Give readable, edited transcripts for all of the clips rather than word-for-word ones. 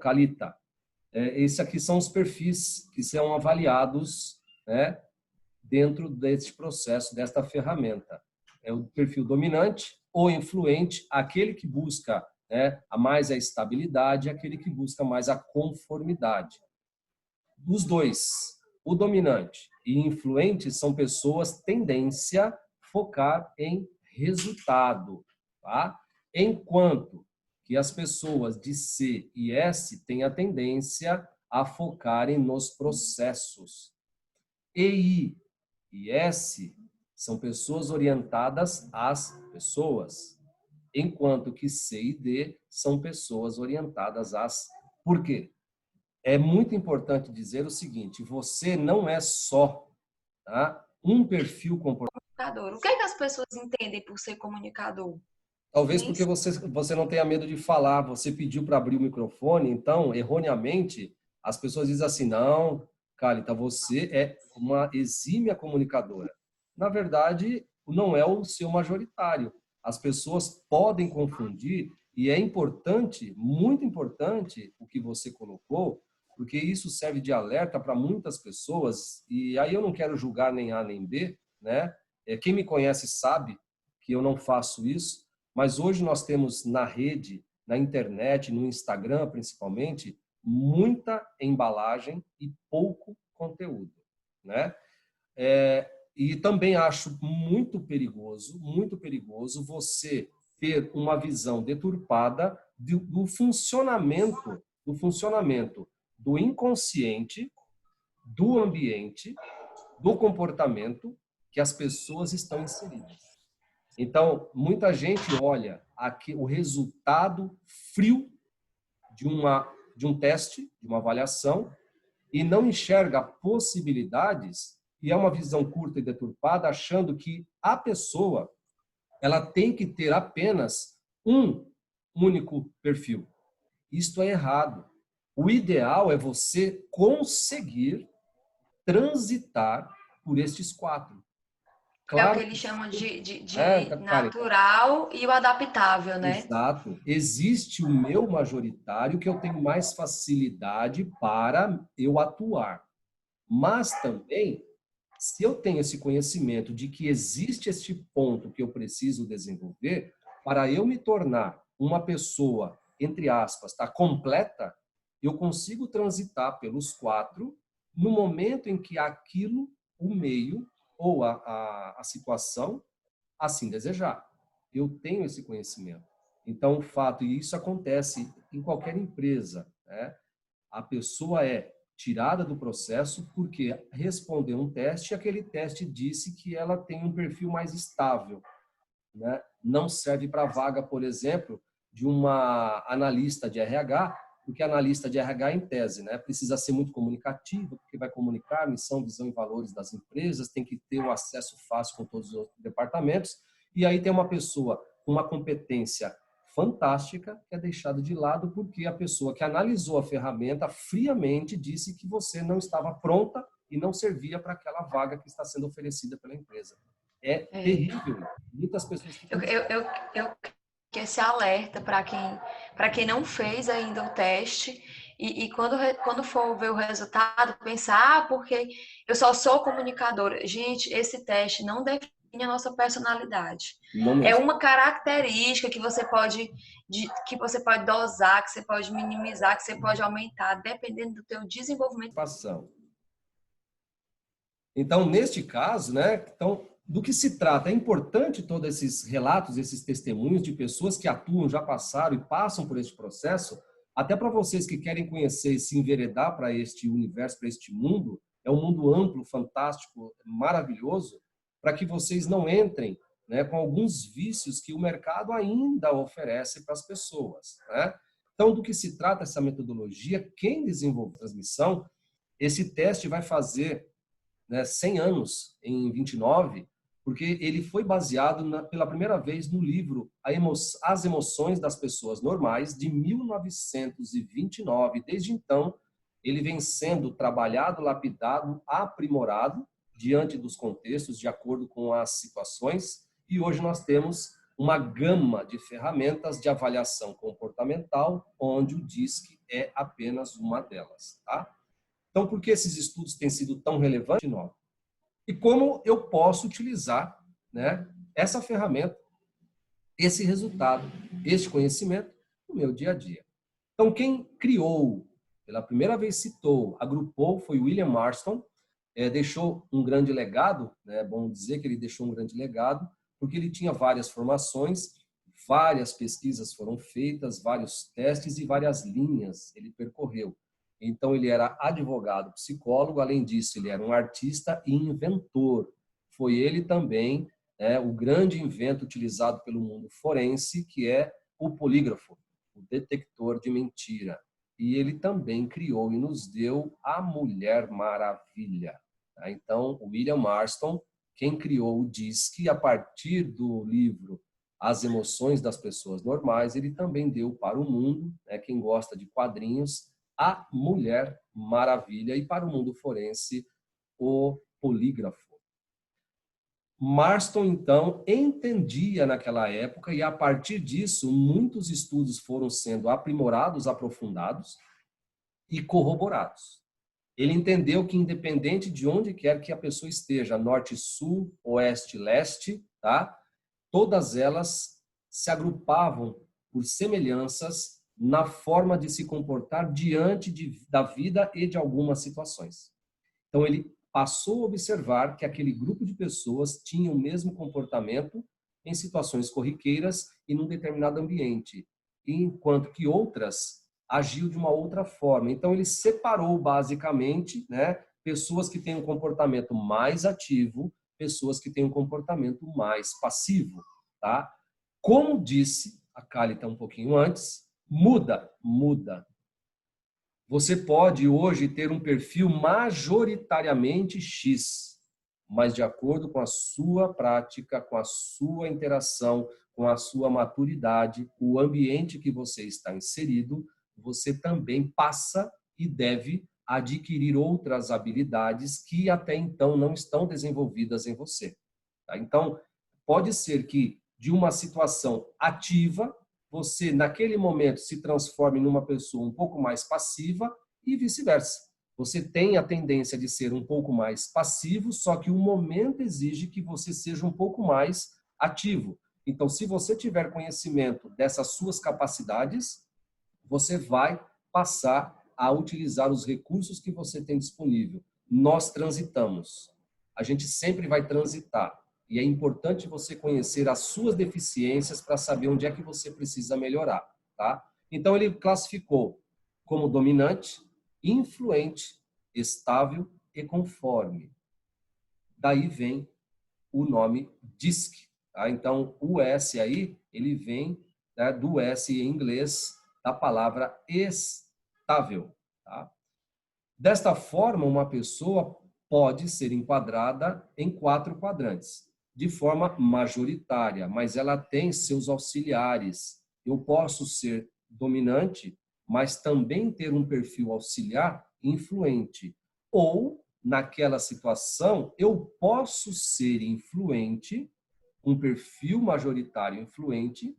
Calita, esses aqui são os perfis que são avaliados, né, dentro deste processo, desta ferramenta. É o perfil dominante ou influente, aquele que busca, né, mais a estabilidade, aquele que busca mais a conformidade. Dos dois, o dominante e influente são pessoas tendência a focar em resultado, tá? Enquanto que as pessoas de C e S têm a tendência a focarem nos processos. EI e S são pessoas orientadas às pessoas, enquanto que C e D são pessoas orientadas às... Por quê? É muito importante dizer o seguinte, você não é só, tá, um perfil comportamental. O que é que as pessoas entendem por ser comunicador? Talvez porque você não tenha medo de falar, você pediu para abrir o microfone, então, erroneamente, as pessoas dizem assim, não, Calita, você é uma exímia comunicadora. Na verdade, não é o seu majoritário. As pessoas podem confundir e é importante, muito importante, o que você colocou, porque isso serve de alerta para muitas pessoas, e aí eu não quero julgar nem A nem B, né? Quem me conhece sabe que eu não faço isso, mas hoje nós temos na rede, na internet, no Instagram principalmente, muita embalagem e pouco conteúdo, né? E também acho muito perigoso você ter uma visão deturpada do funcionamento do inconsciente, do ambiente, do comportamento que as pessoas estão inseridas. Então, muita gente olha aqui o resultado frio de um teste, de uma avaliação, e não enxerga possibilidades, e é uma visão curta e deturpada, achando que a pessoa ela tem que ter apenas um único perfil. Isto é errado. O ideal é você conseguir transitar por estes quatro. É o que Claro, eles chamam de Karen, natural e o adaptável, né? exato. Existe o meu majoritário que eu tenho mais facilidade para eu atuar. Mas também, se eu tenho esse conhecimento de que existe este ponto que eu preciso desenvolver, para eu me tornar uma pessoa, entre aspas, tá, completa, eu consigo transitar pelos quatro no momento em que aquilo, o meio ou a situação, assim desejar. Eu tenho esse conhecimento. Então, o fato, e isso acontece em qualquer empresa, né? A pessoa é tirada do processo porque respondeu um teste e aquele teste disse que ela tem um perfil mais estável, né? Não serve para a vaga, por exemplo, de uma analista de RH, porque analista de RH, em tese, né, precisa ser muito comunicativo, porque vai comunicar missão, visão e valores das empresas, tem que ter um acesso fácil com todos os outros departamentos, e aí tem uma pessoa com uma competência fantástica que é deixada de lado porque a pessoa que analisou a ferramenta friamente disse que você não estava pronta e não servia para aquela vaga que está sendo oferecida pela empresa. É terrível. Muitas pessoas ficam... Eu que esse alerta para quem não fez ainda o teste e quando for ver o resultado, pensar, porque eu só sou comunicadora. Gente, esse teste não define a nossa personalidade. É uma característica que você pode dosar, que você pode minimizar, que você pode aumentar, dependendo do teu desenvolvimento. Então, neste caso, né, então, do que se trata? É importante todos esses relatos, esses testemunhos de pessoas que atuam, já passaram e passam por este processo, até para vocês que querem conhecer e se enveredar para este universo, para este mundo, é um mundo amplo, fantástico, maravilhoso, para que vocês não entrem, né, com alguns vícios que o mercado ainda oferece para as pessoas, né? Então, do que se trata essa metodologia? Quem desenvolveu a transmissão, esse teste vai fazer, né, 100 anos em 29, porque ele foi baseado pela primeira vez no livro As Emoções das Pessoas Normais, de 1929. Desde então, ele vem sendo trabalhado, lapidado, aprimorado diante dos contextos, de acordo com as situações, e hoje nós temos uma gama de ferramentas de avaliação comportamental, onde o DISC é apenas uma delas, tá? Então, por que esses estudos têm sido tão relevantes? E como eu posso utilizar, né, essa ferramenta, esse resultado, este conhecimento no meu dia a dia. Então, quem criou, pela primeira vez citou, agrupou, foi William Marston, deixou um grande legado, né? É bom dizer que ele deixou um grande legado, porque ele tinha várias formações, várias pesquisas foram feitas, vários testes e várias linhas ele percorreu. Então, ele era advogado, psicólogo, além disso, ele era um artista e inventor. Foi ele também, o grande invento utilizado pelo mundo forense, que é o polígrafo, o detector de mentira. E ele também criou e nos deu a Mulher Maravilha. Então, o William Marston, quem criou o DISC, a partir do livro As Emoções das Pessoas Normais, ele também deu para o mundo, quem gosta de quadrinhos, a Mulher Maravilha, e para o mundo forense, o polígrafo. Marston, então, entendia naquela época, e a partir disso, muitos estudos foram sendo aprimorados, aprofundados e corroborados. Ele entendeu que, independente de onde quer que a pessoa esteja, norte, sul, oeste, leste, tá? Todas elas se agrupavam por semelhanças na forma de se comportar diante da vida e de algumas situações. Então, ele passou a observar que aquele grupo de pessoas tinha o mesmo comportamento em situações corriqueiras e num determinado ambiente, enquanto que outras agiam de uma outra forma. Então, ele separou basicamente, pessoas que têm um comportamento mais ativo, pessoas que têm um comportamento mais passivo, tá? Como disse a Cálita um pouquinho antes, muda. Você pode hoje ter um perfil majoritariamente X, mas de acordo com a sua prática, com a sua interação, com a sua maturidade, o ambiente que você está inserido, você também passa e deve adquirir outras habilidades que até então não estão desenvolvidas em você. Tá? Então, pode ser que de uma situação ativa, você, naquele momento, se transforme numa pessoa um pouco mais passiva e vice-versa. Você tem a tendência de ser um pouco mais passivo, só que o momento exige que você seja um pouco mais ativo. Então, se você tiver conhecimento dessas suas capacidades, você vai passar a utilizar os recursos que você tem disponível. Nós transitamos. A gente sempre vai transitar. E é importante você conhecer as suas deficiências para saber onde é que você precisa melhorar, tá? Então, ele classificou como dominante, influente, estável e conforme. Daí vem o nome DISC, tá? Então, o S aí, ele vem, do S em inglês, da palavra estável, tá? Desta forma, uma pessoa pode ser enquadrada em 4 quadrantes, de forma majoritária, mas ela tem seus auxiliares. Eu posso ser dominante, mas também ter um perfil auxiliar influente. Ou, naquela situação, eu posso ser influente, um perfil majoritário influente,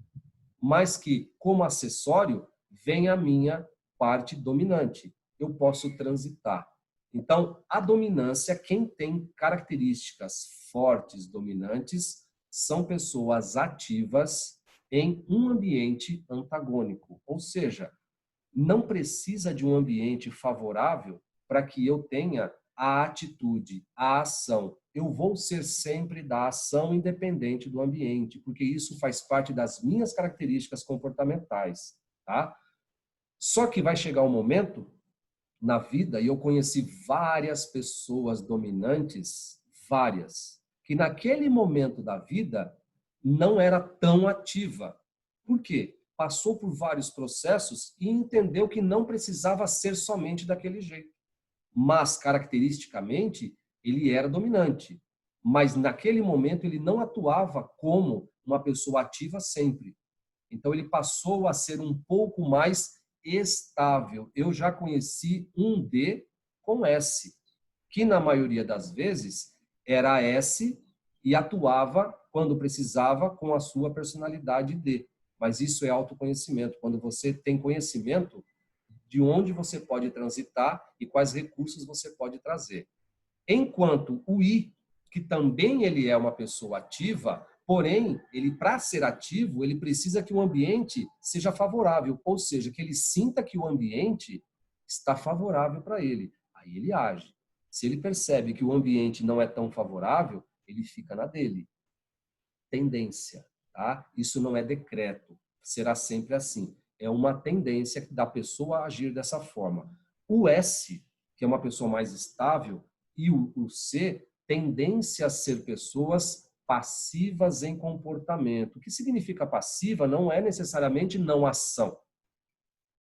mas que, como acessório, vem a minha parte dominante. Eu posso transitar. Então, a dominância, quem tem características fortes, dominantes, são pessoas ativas em um ambiente antagônico. Ou seja, não precisa de um ambiente favorável para que eu tenha a atitude, a ação. Eu vou ser sempre da ação independente do ambiente, porque isso faz parte das minhas características comportamentais, tá? Só que vai chegar um momento na vida, e eu conheci várias pessoas dominantes, várias, que naquele momento da vida não era tão ativa. Por quê? Passou por vários processos e entendeu que não precisava ser somente daquele jeito. Mas, caracteristicamente, ele era dominante. Mas, naquele momento, ele não atuava como uma pessoa ativa sempre. Então, ele passou a ser um pouco mais estável. Eu já conheci um D com S, que na maioria das vezes era S e atuava quando precisava com a sua personalidade D. Mas isso é autoconhecimento. Quando você tem conhecimento de onde você pode transitar e quais recursos você pode trazer. Enquanto o I, que também ele é uma pessoa ativa, porém, ele para ser ativo, ele precisa que o ambiente seja favorável, ou seja, que ele sinta que o ambiente está favorável para ele. Aí ele age. Se ele percebe que o ambiente não é tão favorável, ele fica na dele. Tendência, tá? Isso não é decreto, será sempre assim. É uma tendência da pessoa a agir dessa forma. O S, que é uma pessoa mais estável, e o C, tendência a ser pessoas passivas em comportamento. O que significa passiva não é necessariamente não ação.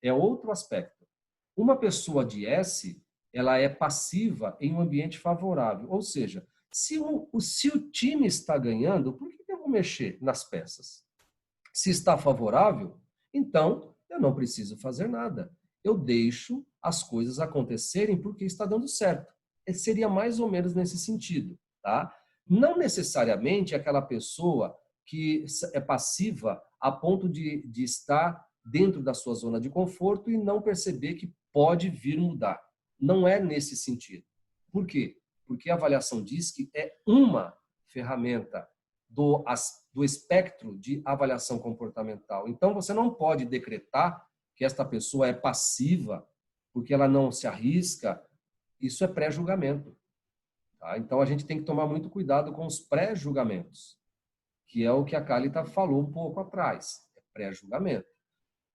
É outro aspecto. Uma pessoa de S, ela é passiva em um ambiente favorável. Ou seja, se o time está ganhando, por que eu vou mexer nas peças? Se está favorável, então eu não preciso fazer nada. Eu deixo as coisas acontecerem porque está dando certo. Seria mais ou menos nesse sentido, tá? Não necessariamente aquela pessoa que é passiva a ponto de estar dentro da sua zona de conforto e não perceber que pode vir mudar. Não é nesse sentido. Por quê? Porque a avaliação diz que é uma ferramenta do espectro de avaliação comportamental. Então, você não pode decretar que esta pessoa é passiva porque ela não se arrisca. Isso é pré-julgamento. Tá? Então, a gente tem que tomar muito cuidado com os pré-julgamentos, que é o que a Kálita falou um pouco atrás. É pré-julgamento.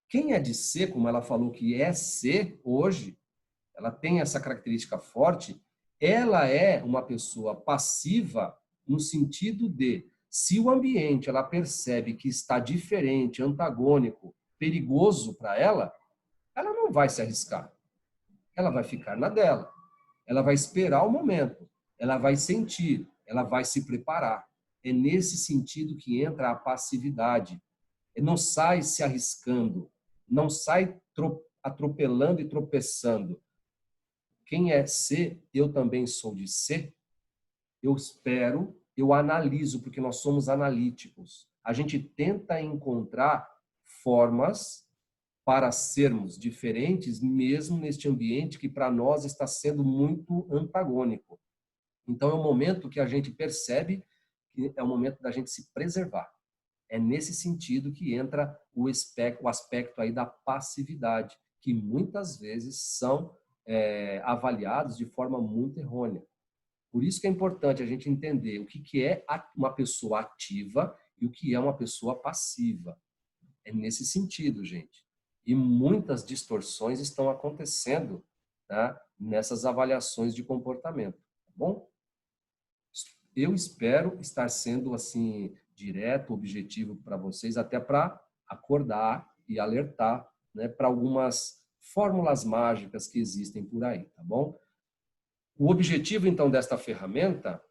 Quem é de C, como ela falou que é C hoje, ela tem essa característica forte, ela é uma pessoa passiva no sentido de, se o ambiente ela percebe que está diferente, antagônico, perigoso para ela, ela não vai se arriscar. Ela vai ficar na dela. Ela vai esperar o momento. Ela vai sentir. Ela vai se preparar. É nesse sentido que entra a passividade. Não sai se arriscando. Não sai atropelando e tropeçando. Quem é C, eu também sou de C. Eu espero, eu analiso, porque nós somos analíticos. A gente tenta encontrar formas para sermos diferentes, mesmo neste ambiente que para nós está sendo muito antagônico. Então é um momento que a gente percebe que é o momento da gente se preservar. É nesse sentido que entra o aspecto aí da passividade, que muitas vezes são avaliados de forma muito errônea. Por isso que é importante a gente entender o que é uma pessoa ativa e o que é uma pessoa passiva. É nesse sentido, gente. E muitas distorções estão acontecendo, tá, nessas avaliações de comportamento. Tá bom? Eu espero estar sendo assim direto, objetivo para vocês, até para acordar e alertar, né, para algumas fórmulas mágicas que existem por aí, tá bom? O objetivo, então, desta ferramenta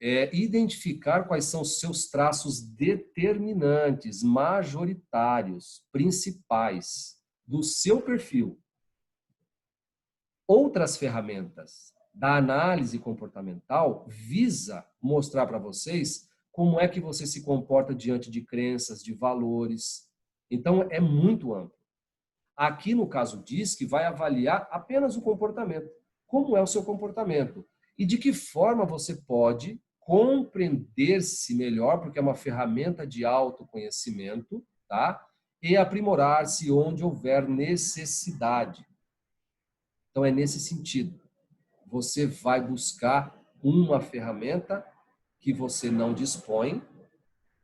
é identificar quais são os seus traços determinantes, majoritários, principais do seu perfil. Outras ferramentas da análise comportamental visa mostrar para vocês como é que você se comporta diante de crenças, de valores. Então, é muito amplo. Aqui, no caso DISC, vai avaliar apenas o comportamento. Como é o seu comportamento? E de que forma você pode compreender-se melhor, porque é uma ferramenta de autoconhecimento, tá? E aprimorar-se onde houver necessidade. Então, é nesse sentido. Você vai buscar uma ferramenta que você não dispõe,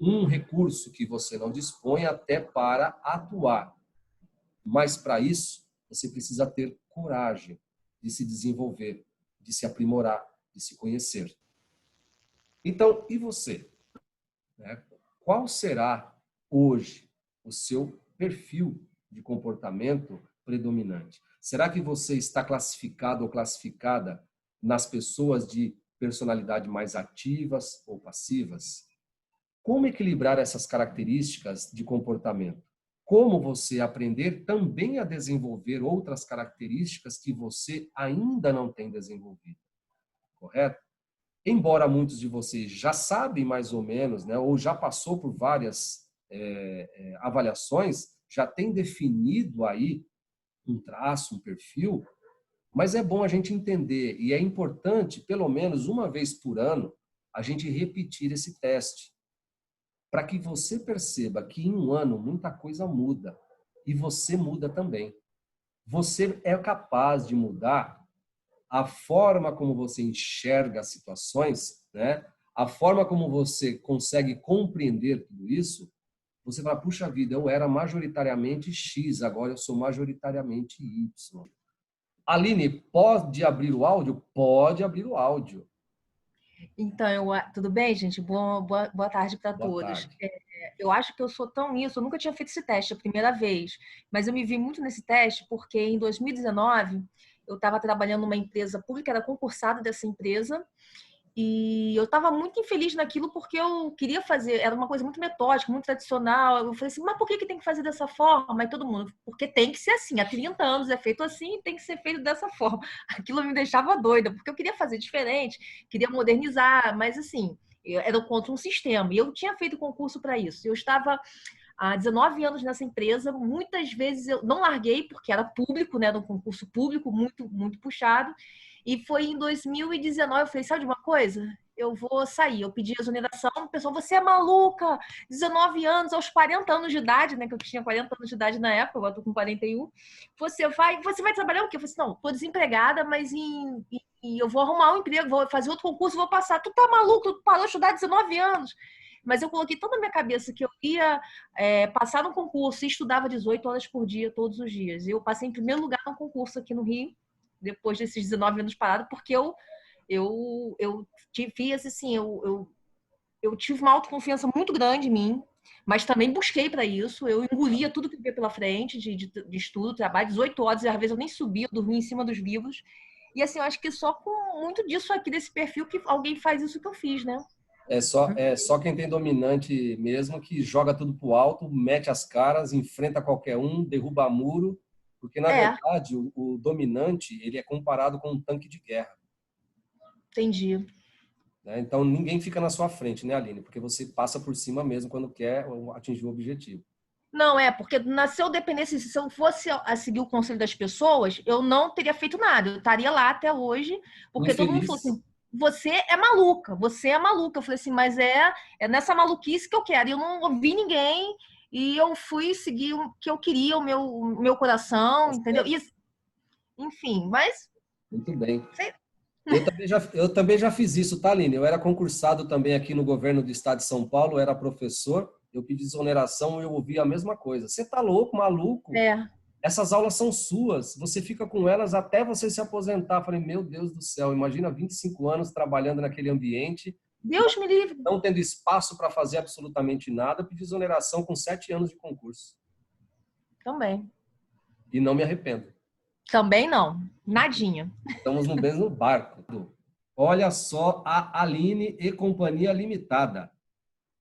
um recurso que você não dispõe até para atuar. Mas, para isso, você precisa ter coragem de se desenvolver, de se aprimorar, de se conhecer. Então, e você? Qual será hoje o seu perfil de comportamento predominante? Será que você está classificado ou classificada nas pessoas de personalidade mais ativas ou passivas? Como equilibrar essas características de comportamento? Como você aprender também a desenvolver outras características que você ainda não tem desenvolvido? Correto? Embora muitos de vocês já sabem mais ou menos, né, ou já passou por várias avaliações, já tem definido aí um traço, um perfil, mas é bom a gente entender e é importante, pelo menos uma vez por ano, a gente repetir esse teste, para que você perceba que em um ano muita coisa muda e você muda também. Você é capaz de mudar a forma como você enxerga as situações, né? A forma como você consegue compreender tudo isso. Você fala, puxa vida, eu era majoritariamente X, agora eu sou majoritariamente Y. Aline, pode abrir o áudio? Pode abrir o áudio. Então, tudo bem, gente? Boa tarde para Boa todos. tarde. Eu acho que eu sou tão isso, eu nunca tinha feito esse teste, é a primeira vez, mas eu me vi muito nesse teste porque em 2019 eu estava trabalhando numa empresa pública, era concursada dessa empresa, e eu estava muito infeliz naquilo porque eu queria fazer, era uma coisa muito metódica, muito tradicional. Eu falei assim, mas por que tem que fazer dessa forma? E todo mundo, porque tem que ser assim, há 30 anos é feito assim e tem que ser feito dessa forma. Aquilo me deixava doida, porque eu queria fazer diferente, queria modernizar, mas assim, eu era contra um sistema. E eu tinha feito concurso para isso. Eu estava há 19 anos nessa empresa, muitas vezes eu não larguei, porque era público, né, era um concurso público muito, muito puxado. E foi em 2019, eu falei, sabe de uma coisa? Eu vou sair. Eu pedi exoneração, o pessoal, você é maluca, 19 anos, aos 40 anos de idade, né? Que eu tinha 40 anos de idade na época, agora tô com 41. Você vai trabalhar o quê? Eu falei assim, não, tô desempregada, mas eu vou arrumar um emprego, vou fazer outro concurso, vou passar. Tu tá maluco? Tu parou de estudar 19 anos. Mas eu coloquei toda na minha cabeça que eu ia passar no concurso e estudava 18 horas por dia, todos os dias. Eu passei em primeiro lugar no concurso aqui no Rio, depois desses 19 anos parado, porque eu tive assim, eu tive uma autoconfiança muito grande em mim, mas também busquei para isso. Eu engolia tudo que via pela frente de estudo, trabalho, 18 horas, e às vezes eu nem subia, eu dormia em cima dos livros. E assim, eu acho que só com muito disso aqui, desse perfil, que alguém faz isso que eu fiz, né? É só quem tem dominante mesmo que joga tudo pro alto, mete as caras, enfrenta qualquer um, derruba muro, porque na É, verdade o dominante ele é comparado com um tanque de guerra, entendi. né? Então ninguém fica na sua frente, né, Aline? Porque você passa por cima mesmo quando quer atingir o objetivo. Não, porque se eu dependesse, se eu fosse a seguir o conselho das pessoas, eu não teria feito nada. Eu estaria lá até hoje, porque todo mundo falou Infeliz. assim, você é maluca, você é maluca. Eu falei assim, mas é nessa maluquice que eu quero. E eu não ouvi ninguém e eu fui seguir o que eu queria, o meu Tá coração, entendeu? certo. E, enfim, mas Muito bem. sei- Eu também já fiz isso, tá, Aline? Eu era concursado também aqui no governo do estado de São Paulo, eu era professor, eu pedi exoneração e eu ouvi a mesma coisa. Você tá louco, maluco? é, Essas aulas são suas, você fica com elas até você se aposentar. Eu falei, meu Deus do céu, imagina 25 anos trabalhando naquele ambiente, Deus me livre não tendo espaço para fazer absolutamente nada, pedi exoneração com 7 anos de concurso. também. E não me arrependo. Também não, nadinha. Estamos no mesmo barco. Olha só a Aline e Companhia Limitada.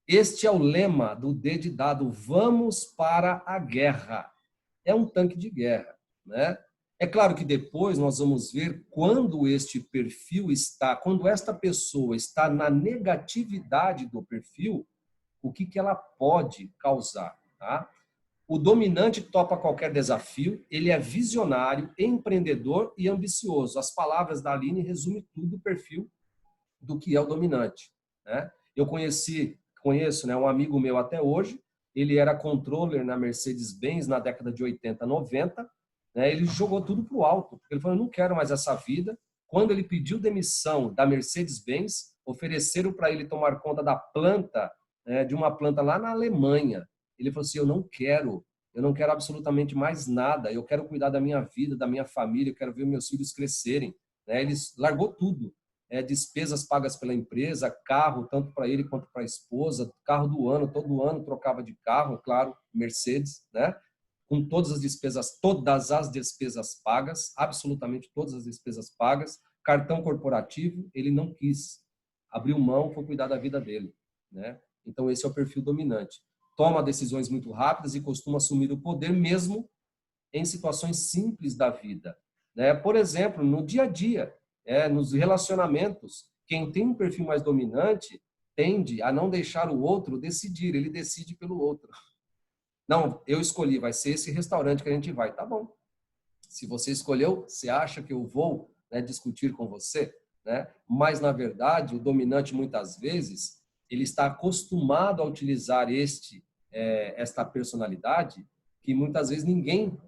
Este é o lema do D de dado, vamos para a guerra. É um tanque de guerra, né? É claro que depois nós vamos ver quando este perfil está, quando esta pessoa está na negatividade do perfil, o que ela pode causar, tá? O dominante topa qualquer desafio, ele é visionário, empreendedor e ambicioso. As palavras da Aline resumem tudo o perfil do que é o dominante, né? Eu conheço, né, um amigo meu até hoje, ele era controller na Mercedes-Benz na década de 80, 90, né? Ele jogou tudo pro alto. Ele falou, eu não quero mais essa vida. Quando ele pediu demissão da Mercedes-Benz, ofereceram para ele tomar conta da planta, né, de uma planta lá na Alemanha. Ele falou assim, eu não quero absolutamente mais nada, eu quero cuidar da minha vida, da minha família, eu quero ver meus filhos crescerem, né? Ele largou tudo, despesas pagas pela empresa, carro, tanto para ele quanto para a esposa, carro do ano, todo ano trocava de carro, claro, Mercedes, né? Com todas as despesas pagas, absolutamente todas as despesas pagas, cartão corporativo, ele não quis, abriu mão, foi cuidar da vida dele, né? Então esse é o perfil dominante. Toma decisões muito rápidas e costuma assumir o poder mesmo em situações simples da vida, né? Por exemplo, no dia a dia, nos relacionamentos, quem tem um perfil mais dominante tende a não deixar o outro decidir, ele decide pelo outro. Não, eu escolhi, vai ser esse restaurante que a gente vai, tá bom. Se você escolheu, você acha que eu vou, né, discutir com você, né? Mas, na verdade, o dominante, muitas vezes, ele está acostumado a utilizar esta personalidade que muitas vezes ninguém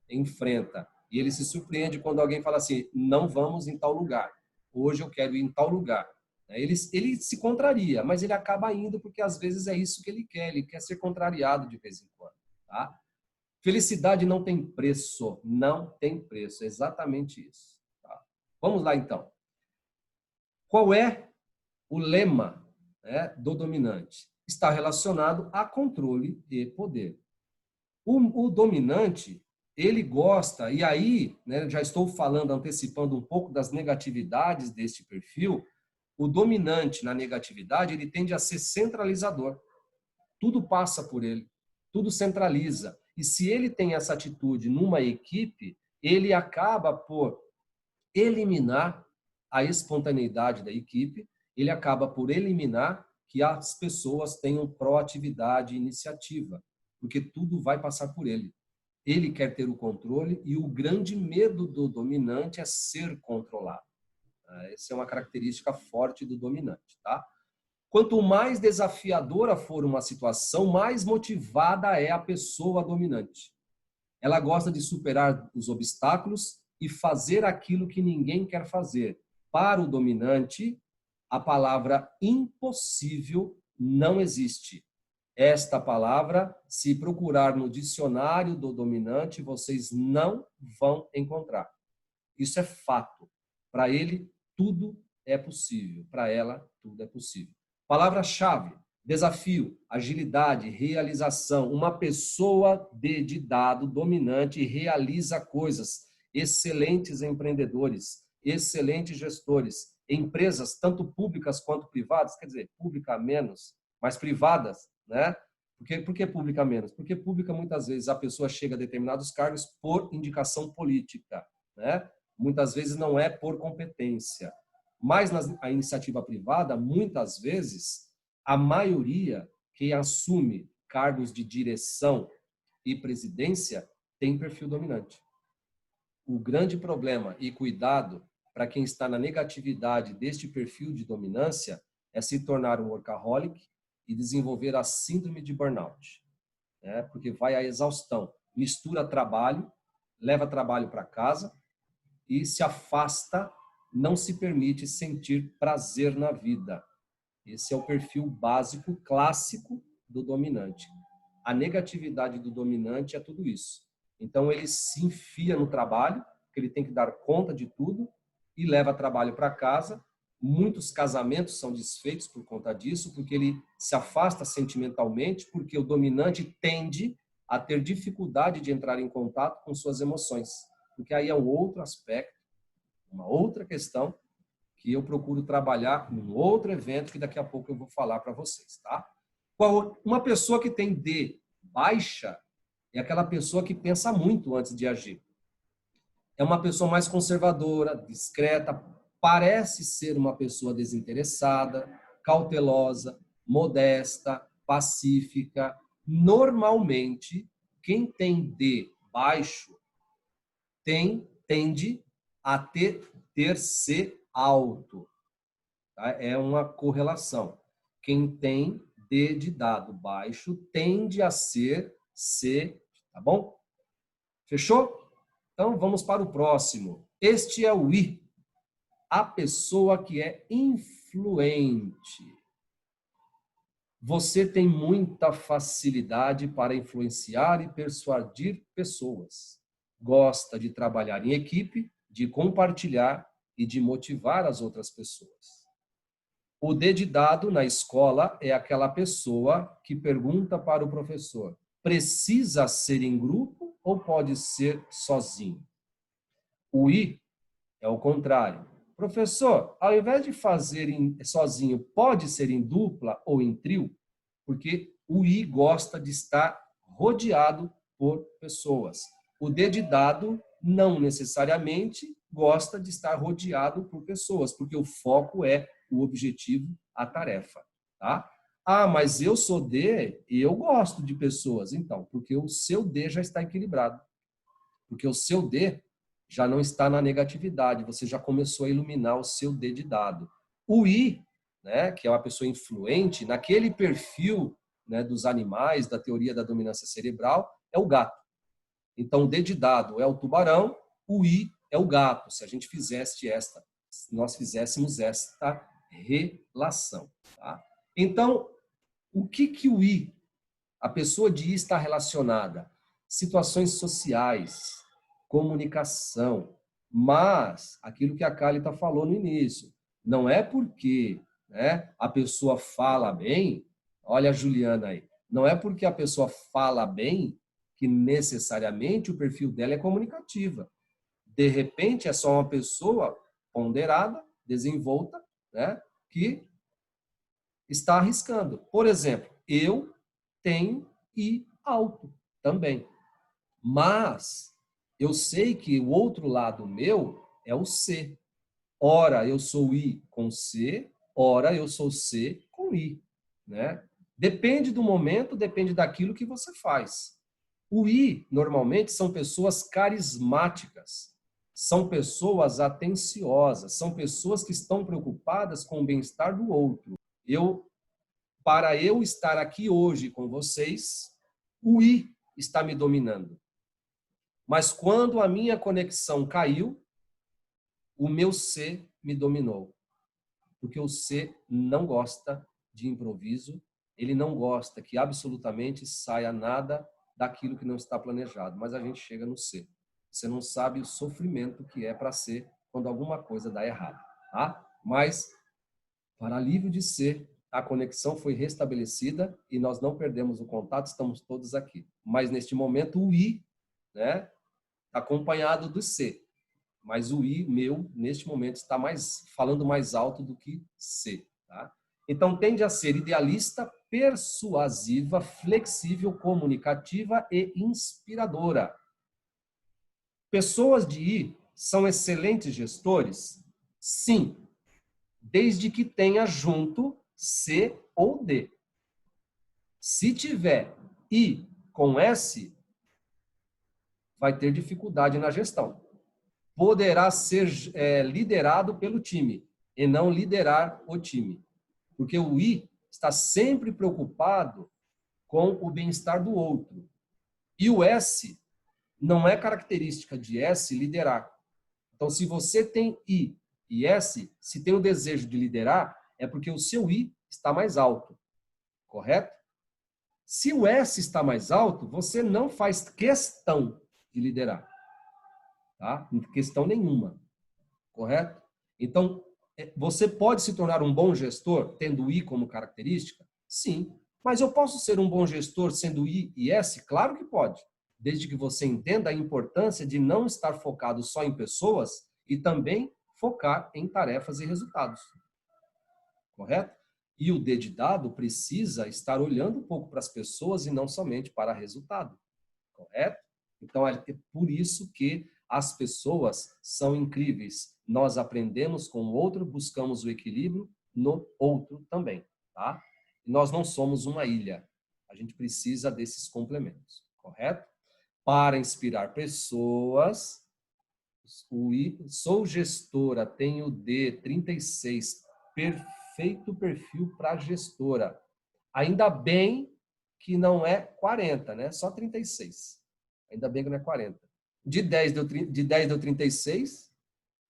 enfrenta. E ele se surpreende quando alguém fala assim, não vamos em tal lugar. Hoje eu quero ir em tal lugar. Ele se contraria, mas ele acaba indo porque às vezes é isso que ele quer ser contrariado de vez em quando. Tá? Felicidade não tem preço, não tem preço, é exatamente isso. Tá? Vamos lá então. Qual é o lema, né, do dominante? Está relacionado a controle e poder. O dominante, ele gosta, e aí, né, já estou falando, antecipando um pouco das negatividades deste perfil, o dominante na negatividade, ele tende a ser centralizador. Tudo passa por ele, tudo centraliza. E se ele tem essa atitude numa equipe, ele acaba por eliminar a espontaneidade da equipe, ele acaba por eliminar que as pessoas tenham proatividade e iniciativa, porque tudo vai passar por ele. Ele quer ter o controle e o grande medo do dominante é ser controlado. Essa é uma característica forte do dominante, tá? Quanto mais desafiadora for uma situação, mais motivada é a pessoa dominante. Ela gosta de superar os obstáculos e fazer aquilo que ninguém quer fazer. Para o dominante, a palavra impossível não existe. Esta palavra, se procurar no dicionário do dominante, vocês não vão encontrar. Isso é fato. Para ele, tudo é possível. Para ela, tudo é possível. Palavra-chave: desafio, agilidade, realização. Uma pessoa de dado dominante realiza coisas. Excelentes empreendedores, excelentes gestores, empresas tanto públicas quanto privadas, quer dizer, pública menos, mas privadas, né? Por que pública menos? Porque pública, muitas vezes, a pessoa chega a determinados cargos por indicação política, né? Muitas vezes não é por competência. Mas na iniciativa privada, muitas vezes, a maioria que assume cargos de direção e presidência tem perfil dominante. O grande problema e cuidado para quem está na negatividade deste perfil de dominância é se tornar um workaholic e desenvolver a síndrome de burnout, né? Porque vai à exaustão, mistura trabalho, leva trabalho para casa e se afasta, não se permite sentir prazer na vida. Esse é o perfil básico, clássico do dominante. A negatividade do dominante é tudo isso. Então, ele se enfia no trabalho, porque ele tem que dar conta de tudo, e leva trabalho para casa. Muitos casamentos são desfeitos por conta disso, porque ele se afasta sentimentalmente, porque o dominante tende a ter dificuldade de entrar em contato com suas emoções. Porque aí é um outro aspecto, uma outra questão que eu procuro trabalhar num outro evento que daqui a pouco eu vou falar para vocês, tá? Uma pessoa que tem D baixa é aquela pessoa que pensa muito antes de agir. É uma pessoa mais conservadora, discreta, parece ser uma pessoa desinteressada, cautelosa, modesta, pacífica. Normalmente, quem tem D baixo tende a ter C alto. Tá? É uma correlação. Quem tem D de dado baixo tende a ser C, tá bom? Fechou? Então, vamos para o próximo. Este é o I. A pessoa que é influente. Você tem muita facilidade para influenciar e persuadir pessoas. Gosta de trabalhar em equipe, de compartilhar e de motivar as outras pessoas. O D de dado na escola é aquela pessoa que pergunta para o professor: precisa ser em grupo ou pode ser sozinho? O I é o contrário. Professor, ao invés de fazer sozinho, pode ser em dupla ou em trio? Porque o I gosta de estar rodeado por pessoas. O D de dado não necessariamente gosta de estar rodeado por pessoas, porque o foco é o objetivo, a tarefa, tá? Ah, mas eu sou D e eu gosto de pessoas. Então, porque o seu D já está equilibrado. Porque o seu D já não está na negatividade, você já começou a iluminar o seu D de dado. O I, né, que é uma pessoa influente, naquele perfil, né, dos animais, da teoria da dominância cerebral, é o gato. Então, o D de dado é o tubarão, o I é o gato. Se a gente se nós fizéssemos esta relação. Tá? Então, o que o I, a pessoa de I está relacionada? Situações sociais, comunicação, mas aquilo que a Kálita falou no início, não é porque, né, a pessoa fala bem, olha a Juliana aí, não é porque a pessoa fala bem que necessariamente o perfil dela é comunicativa. De repente, é só uma pessoa ponderada, desenvolta, né, que está arriscando. Por exemplo, eu tenho I alto também. Mas eu sei que o outro lado meu é o C. Ora eu sou I com C, ora eu sou C com I, né? Depende do momento, depende daquilo que você faz. O I, normalmente, são pessoas carismáticas, são pessoas atenciosas, são pessoas que estão preocupadas com o bem-estar do outro. Para eu estar aqui hoje com vocês, o I está me dominando. Mas quando a minha conexão caiu, o meu C me dominou. Porque o C não gosta de improviso, ele não gosta que absolutamente saia nada daquilo que não está planejado. Mas a gente chega no C. Você não sabe o sofrimento que é para C quando alguma coisa dá errado. Tá? Mas, para alívio de C, a conexão foi restabelecida e nós não perdemos o contato, estamos todos aqui. Mas, neste momento, o I, né, acompanhado do C. Mas o I meu, neste momento, está falando mais alto do que C. Tá? Então, tende a ser idealista, persuasiva, flexível, comunicativa e inspiradora. Pessoas de I são excelentes gestores? Sim, desde que tenha junto C ou D. Se tiver I com S, vai ter dificuldade na gestão. Poderá ser liderado pelo time e não liderar o time. Porque o I está sempre preocupado com o bem-estar do outro. E o S não é característica de S liderar. Então, se você tem I e S, se tem o desejo de liderar, é porque o seu I está mais alto. Correto? Se o S está mais alto, você não faz questão de liderar. Tá? Questão nenhuma. Correto? Então, você pode se tornar um bom gestor tendo I como característica? Sim. Mas eu posso ser um bom gestor sendo I e S? Claro que pode. Desde que você entenda a importância de não estar focado só em pessoas e também focar em tarefas e resultados. Correto? E o D de dado precisa estar olhando um pouco para as pessoas e não somente para resultado. Correto? Então, é por isso que as pessoas são incríveis. Nós aprendemos com o outro, buscamos o equilíbrio no outro também, tá? E nós não somos uma ilha. A gente precisa desses complementos, correto? Para inspirar pessoas, sou gestora, tenho D, 36, perfeito perfil para gestora. Ainda bem que não é 40, né? Só 36. Ainda bem que não é 40. De 10 deu 36,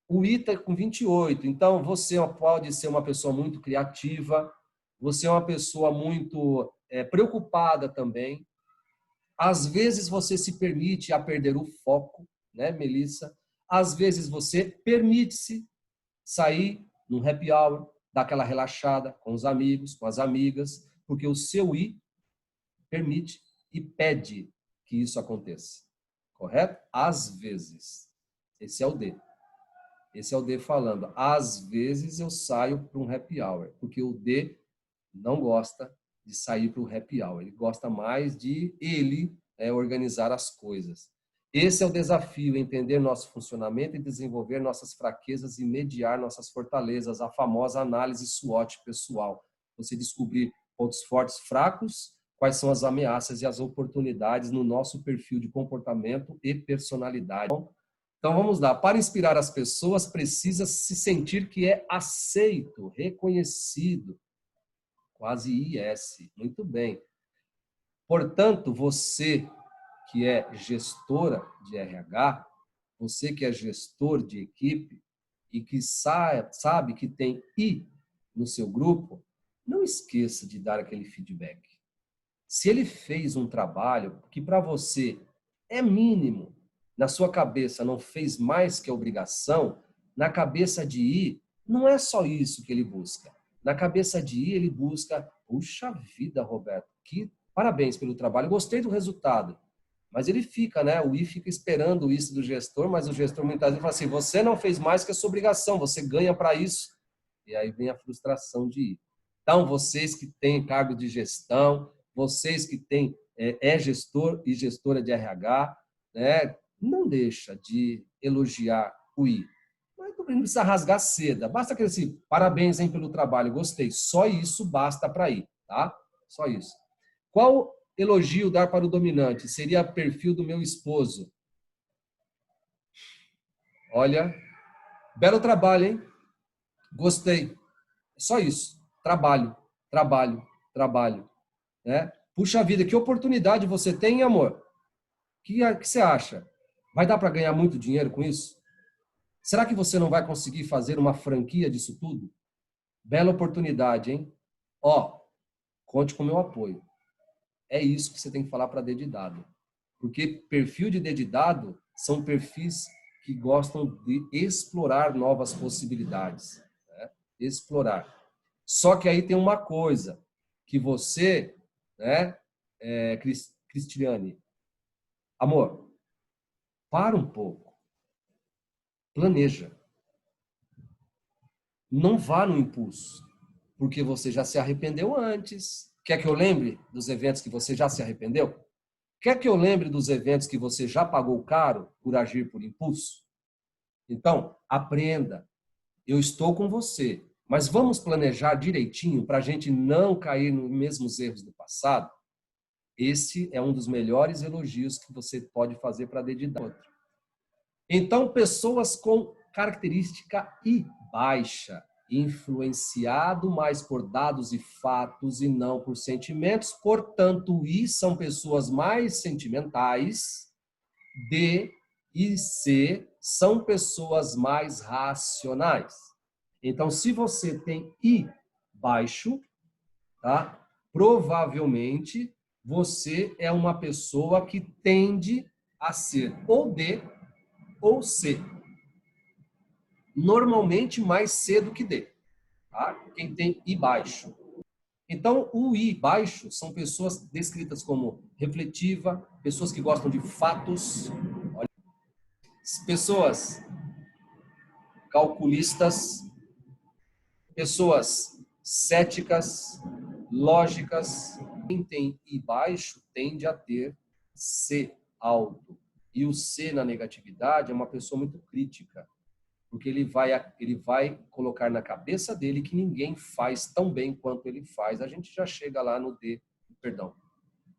o I está com 28. Então, você pode ser uma pessoa muito criativa, você é uma pessoa muito preocupada também. Às vezes, você se permite a perder o foco, né, Melissa? Às vezes, você permite-se sair num happy hour, dar aquela relaxada com os amigos, com as amigas, porque o seu I permite e pede que isso aconteça. Correto? Às vezes. Esse é o D. Esse é o D falando. Às vezes eu saio para um happy hour, porque o D não gosta de sair para o happy hour. Ele gosta mais de organizar as coisas. Esse é o desafio, entender nosso funcionamento e desenvolver nossas fraquezas e mediar nossas fortalezas, a famosa análise SWOT pessoal. Você descobrir pontos fortes, fracos, quais são as ameaças e as oportunidades no nosso perfil de comportamento e personalidade. Então vamos lá. Para inspirar as pessoas, precisa se sentir que é aceito, reconhecido. Quase IS. Muito bem. Portanto, você que é gestora de RH, você que é gestor de equipe e que sabe que tem I no seu grupo, não esqueça de dar aquele feedback. Se ele fez um trabalho que para você é mínimo, na sua cabeça não fez mais que a obrigação, na cabeça de I, não é só isso que ele busca. Na cabeça de I, ele busca, puxa vida, Roberto, que parabéns pelo trabalho, gostei do resultado. Mas ele fica, né? O I fica esperando isso do gestor, mas o gestor muitas vezes fala assim, você não fez mais que a sua obrigação, você ganha para isso. E aí vem a frustração de I. Então, vocês que têm cargo de gestão, vocês que têm, gestor e gestora de RH, né? Não deixa de elogiar o I. Mas não precisa rasgar seda. Basta aquele assim, parabéns hein, pelo trabalho, gostei. Só isso basta para ir, tá? Só isso. Qual elogio dar para o dominante? Seria perfil do meu esposo. Olha, belo trabalho, hein? Gostei. Só isso. Trabalho, trabalho, trabalho. Né? Puxa vida, que oportunidade você tem, amor? O que você acha? Vai dar para ganhar muito dinheiro com isso? Será que você não vai conseguir fazer uma franquia disso tudo? Bela oportunidade, hein? Ó, conte com o meu apoio. É isso que você tem que falar para dedidado. Porque perfil de dedidado são perfis que gostam de explorar novas possibilidades. Né? Explorar. Só que aí tem uma coisa, que você, né, Cristiane, amor, para um pouco. Planeja. Não vá no impulso, porque você já se arrependeu antes. Quer que eu lembre dos eventos que você já se arrependeu? Quer que eu lembre dos eventos que você já pagou caro por agir por impulso? Então, aprenda. Eu estou com você, mas vamos planejar direitinho para a gente não cair nos mesmos erros do passado? Esse é um dos melhores elogios que você pode fazer para dedidar. Então, pessoas com característica I baixa, influenciado mais por dados e fatos e não por sentimentos, portanto, I são pessoas mais sentimentais, D e C são pessoas mais racionais. Então, se você tem I baixo, tá? Provavelmente você é uma pessoa que tende a ser ou D ou C. Normalmente mais C do que D, tá? Quem tem I baixo. Então, o I baixo são pessoas descritas como refletiva, pessoas que gostam de fatos, pessoas calculistas, pessoas céticas, lógicas. Quem tem I baixo tende a ter C alto. E o C na negatividade é uma pessoa muito crítica, porque ele vai colocar na cabeça dele que ninguém faz tão bem quanto ele faz. A gente já chega lá no D, perdão,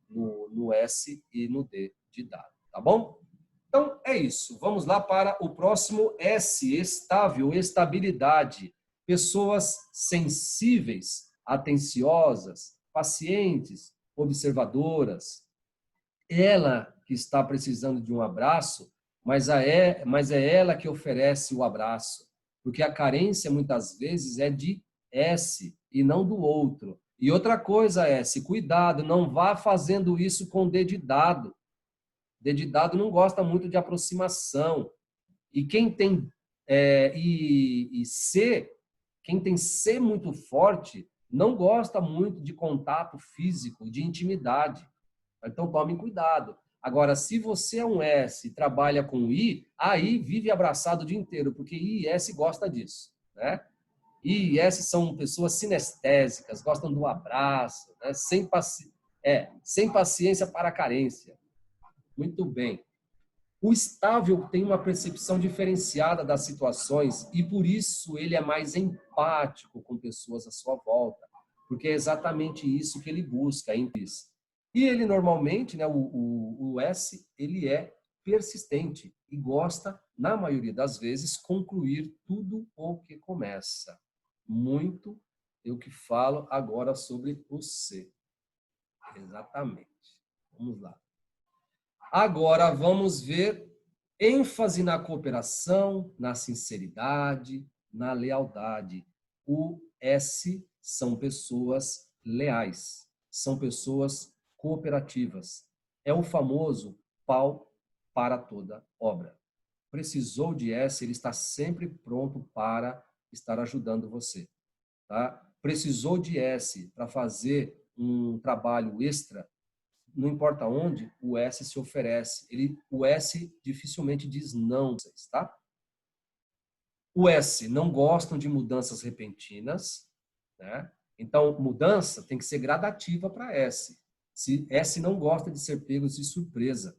no S e no D de dado, tá bom? Então, é isso. Vamos lá para o próximo S, estável, estabilidade. Pessoas sensíveis, atenciosas, pacientes, observadoras. Ela que está precisando de um abraço, mas é ela que oferece o abraço. Porque a carência, muitas vezes, é de S e não do outro. E outra coisa, S, cuidado, não vá fazendo isso com D de dado. D de dado não gosta muito de aproximação. E quem tem C, quem tem C muito forte, não gosta muito de contato físico, de intimidade. Então, tomem cuidado. Agora, se você é um S e trabalha com I, aí vive abraçado o dia inteiro, porque I e S gosta disso, né? I e S são pessoas sinestésicas, gostam do abraço, né? Sem paciência para a carência. Muito bem. O estável tem uma percepção diferenciada das situações e, por isso, ele é mais empático com pessoas à sua volta, porque é exatamente isso que ele busca. E ele, normalmente, né, o S, ele é persistente e gosta na maioria das vezes, concluir tudo o que começa. Muito eu que falo agora sobre o C. Exatamente. Vamos lá. Agora vamos ver ênfase na cooperação, na sinceridade, na lealdade. O S são pessoas leais, são pessoas cooperativas. É o famoso pau para toda obra. Precisou de S, ele está sempre pronto para estar ajudando você. Tá? Precisou de S para fazer um trabalho extra, não importa onde, o S se oferece. O S dificilmente diz não, tá? O S não gostam de mudanças repentinas, né? Então, mudança tem que ser gradativa para S. Se S não gosta de ser pego de surpresa.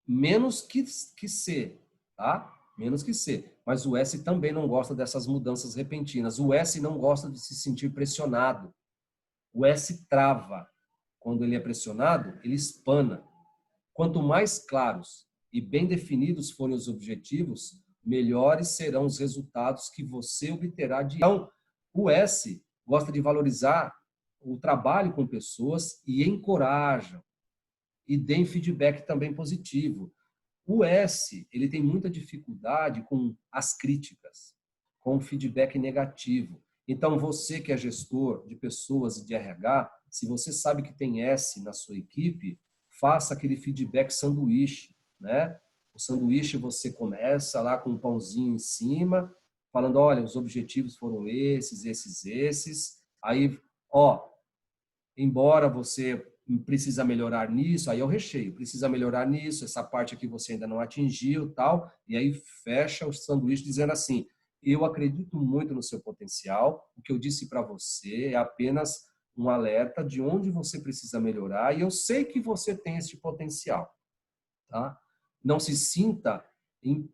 Menos que C, tá? Menos que C. Mas o S também não gosta dessas mudanças repentinas. O S não gosta de se sentir pressionado. O S trava. Quando ele é pressionado, ele espana. Quanto mais claros e bem definidos forem os objetivos, melhores serão os resultados que você obterá de... Então, o S gosta de valorizar o trabalho com pessoas e encorajam e deem feedback também positivo. O S, ele tem muita dificuldade com as críticas, com o feedback negativo. Então, você que é gestor de pessoas e de RH, se você sabe que tem S na sua equipe, faça aquele feedback sanduíche, né? O sanduíche você começa lá com um pãozinho em cima, falando, olha, os objetivos foram esses. Aí, ó, embora você precisa melhorar nisso, aí é o recheio, precisa melhorar nisso, essa parte aqui você ainda não atingiu, tal, e aí fecha o sanduíche dizendo assim, eu acredito muito no seu potencial, o que eu disse para você é apenas um alerta de onde você precisa melhorar e eu sei que você tem esse potencial, tá? Não se sinta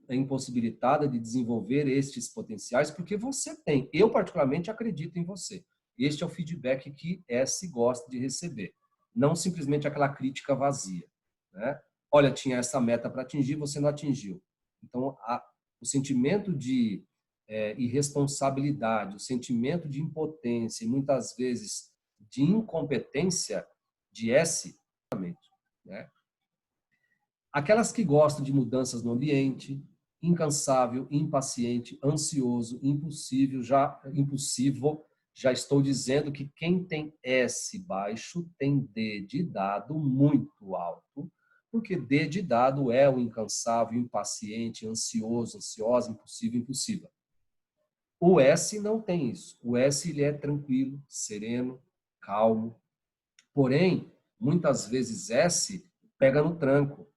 impossibilitada de desenvolver estes potenciais porque você tem. Eu particularmente acredito em você. Este é o feedback que S gosta de receber, não simplesmente aquela crítica vazia, né? Olha, tinha essa meta para atingir, você não atingiu. Então, o sentimento de irresponsabilidade, o sentimento de impotência e muitas vezes de incompetência de S, né? Aquelas que gostam de mudanças no ambiente, incansável, impaciente, ansioso, impossível, impulsivo, já estou dizendo que quem tem S baixo tem D de dado muito alto, porque D de dado é o incansável, impaciente, ansioso, ansiosa, impulsivo, impulsiva. O S não tem isso. O S ele é tranquilo, sereno, calmo. Porém, muitas vezes S pega no tranco.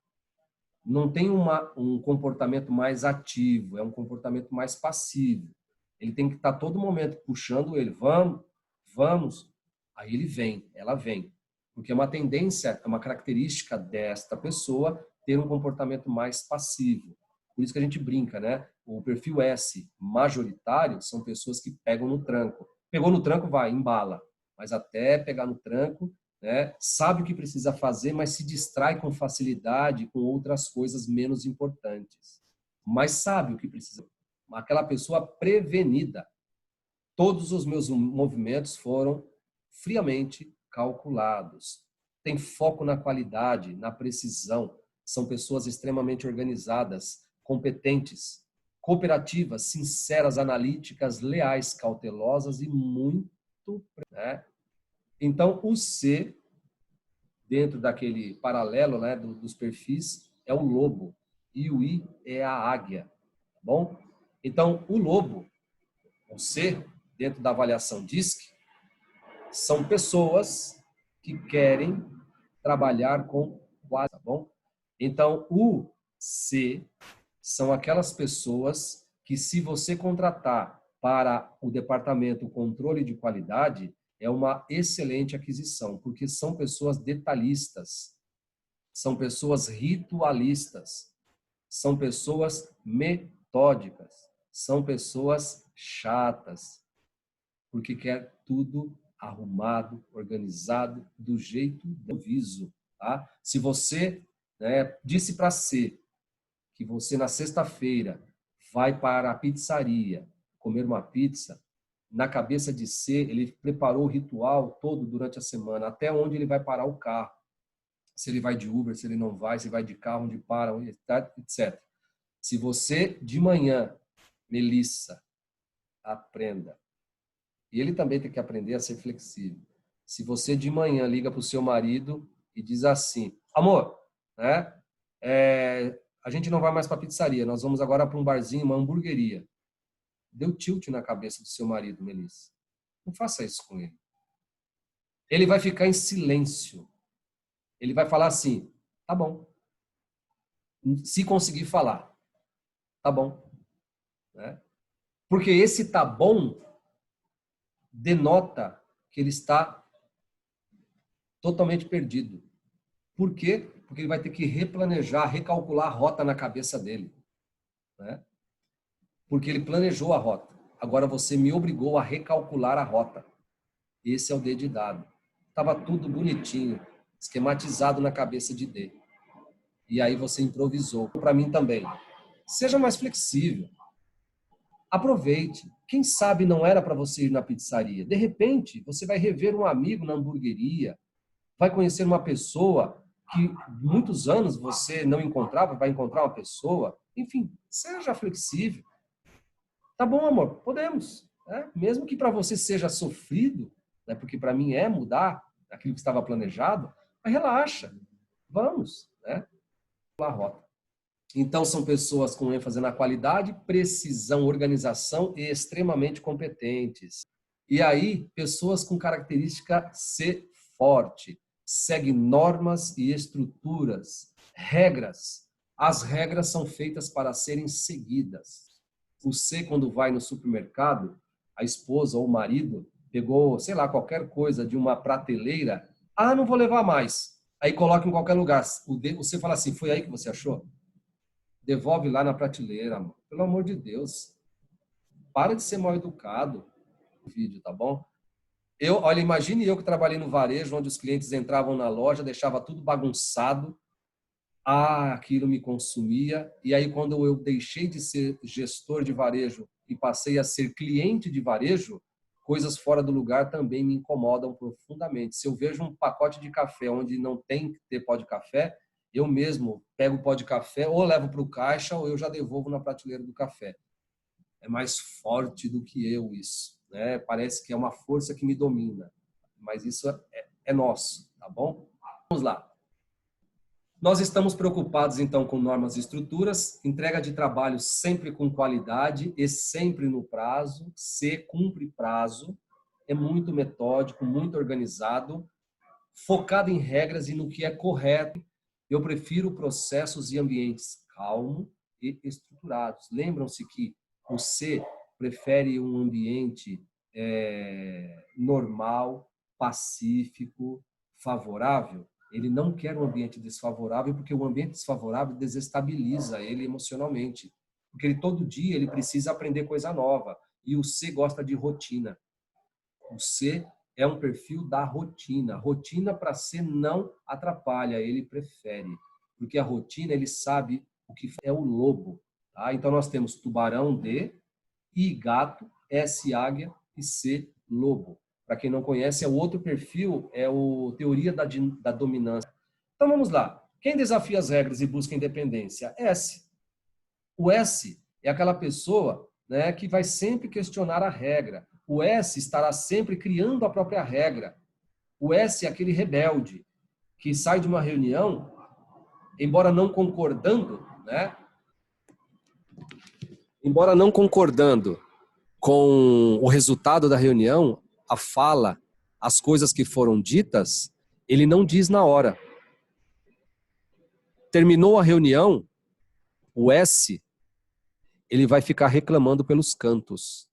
Não tem um comportamento mais ativo, é um comportamento mais passivo. Ele tem que estar todo momento puxando ele, vamos. Aí ele vem, ela vem. Porque é uma tendência, é uma característica desta pessoa ter um comportamento mais passivo. Por isso que a gente brinca, né? O perfil S majoritário são pessoas que pegam no tranco. Pegou no tranco, vai, embala. Mas até pegar no tranco, né? Sabe o que precisa fazer, mas se distrai com facilidade com outras coisas menos importantes. Mas sabe o que precisa. Aquela pessoa prevenida. Todos os meus movimentos foram friamente calculados. Tem foco na qualidade, na precisão. São pessoas extremamente organizadas, competentes, cooperativas, sinceras, analíticas, leais, cautelosas e muito, né? Então, o C, dentro daquele paralelo, né, dos perfis, é o lobo e o I é a águia, tá bom? Então, o lobo, o C, dentro da avaliação DISC, são pessoas que querem trabalhar com quase, tá bom? Então, o C são aquelas pessoas que, se você contratar para o departamento controle de qualidade, é uma excelente aquisição, porque são pessoas detalhistas, são pessoas ritualistas, são pessoas metódicas, são pessoas chatas, porque quer tudo arrumado, organizado, do jeito do aviso, tá? Se você, né, disse para C que você na sexta-feira vai para a pizzaria comer uma pizza, na cabeça de C, ele preparou o ritual todo durante a semana, até onde ele vai parar o carro. Se ele vai de Uber, se ele não vai, se vai de carro, onde para, etc. Se você, de manhã, Melissa, aprenda. E ele também tem que aprender a ser flexível. Se você, de manhã, liga para o seu marido e diz assim, amor, né? A gente não vai mais para a pizzaria, nós vamos agora para um barzinho, uma hamburgueria. Deu tilt na cabeça do seu marido, Melissa. Não faça isso com ele. Ele vai ficar em silêncio. Ele vai falar assim, tá bom. Se conseguir falar, tá bom. Né? Porque esse tá bom denota que ele está totalmente perdido. Por quê? Porque ele vai ter que replanejar, recalcular a rota na cabeça dele. Né? Porque ele planejou a rota. Agora você me obrigou a recalcular a rota. Esse é o D de dado. Estava tudo bonitinho, esquematizado na cabeça de D. E aí você improvisou. Para mim também. Seja mais flexível. Aproveite. Quem sabe não era para você ir na pizzaria. De repente, você vai rever um amigo na hamburgueria, vai conhecer uma pessoa que muitos anos você não encontrava, vai encontrar uma pessoa. Enfim, seja flexível. Tá bom, amor, podemos. Né? Mesmo que para você seja sofrido, né? Porque para mim é mudar aquilo que estava planejado, mas relaxa. Vamos, né? A rota. Então, são pessoas com ênfase na qualidade, precisão, organização e extremamente competentes. E aí, pessoas com característica C forte, segue normas e estruturas, regras. As regras são feitas para serem seguidas. O C, quando vai no supermercado, a esposa ou o marido pegou, sei lá, qualquer coisa de uma prateleira, não vou levar mais. Aí coloca em qualquer lugar. Você fala assim, foi aí que você achou? Devolve lá na prateleira, amor. Pelo amor de Deus. Para de ser mal educado. Vídeo, tá bom? Olha, imagine eu que trabalhei no varejo, onde os clientes entravam na loja, deixava tudo bagunçado. Aquilo me consumia. E aí, quando eu deixei de ser gestor de varejo e passei a ser cliente de varejo, coisas fora do lugar também me incomodam profundamente. Se eu vejo um pacote de café onde não tem que ter pó de café, eu mesmo pego o pó de café, ou levo para o caixa, ou eu já devolvo na prateleira do café. É mais forte do que eu isso. Né? Parece que é uma força que me domina. Mas isso é nosso, tá bom? Vamos lá. Nós estamos preocupados, então, com normas e estruturas, entrega de trabalho sempre com qualidade e sempre no prazo. C, cumpre prazo, é muito metódico, muito organizado, focado em regras e no que é correto. Eu prefiro processos e ambientes calmos e estruturados. Lembram-se que o C prefere um ambiente normal, pacífico, favorável. Ele não quer um ambiente desfavorável, porque o ambiente desfavorável desestabiliza ele emocionalmente. Porque ele, todo dia ele precisa aprender coisa nova. E o C gosta de rotina. O C é um perfil da rotina. Rotina para C não atrapalha, ele prefere. Porque a rotina, ele sabe o que é o lobo. Tá? Então, nós temos tubarão, D, I, gato, S, águia e C, lobo. Para quem não conhece, é o outro perfil, é o teoria da dominância. Então, vamos lá. Quem desafia as regras e busca independência? S. O S é aquela pessoa, né, que vai sempre questionar a regra. O S estará sempre criando a própria regra. O S é aquele rebelde que sai de uma reunião, embora não concordando, né? Embora não concordando com o resultado da reunião, a fala, as coisas que foram ditas, ele não diz na hora. Terminou a reunião, o S, ele vai ficar reclamando pelos cantos.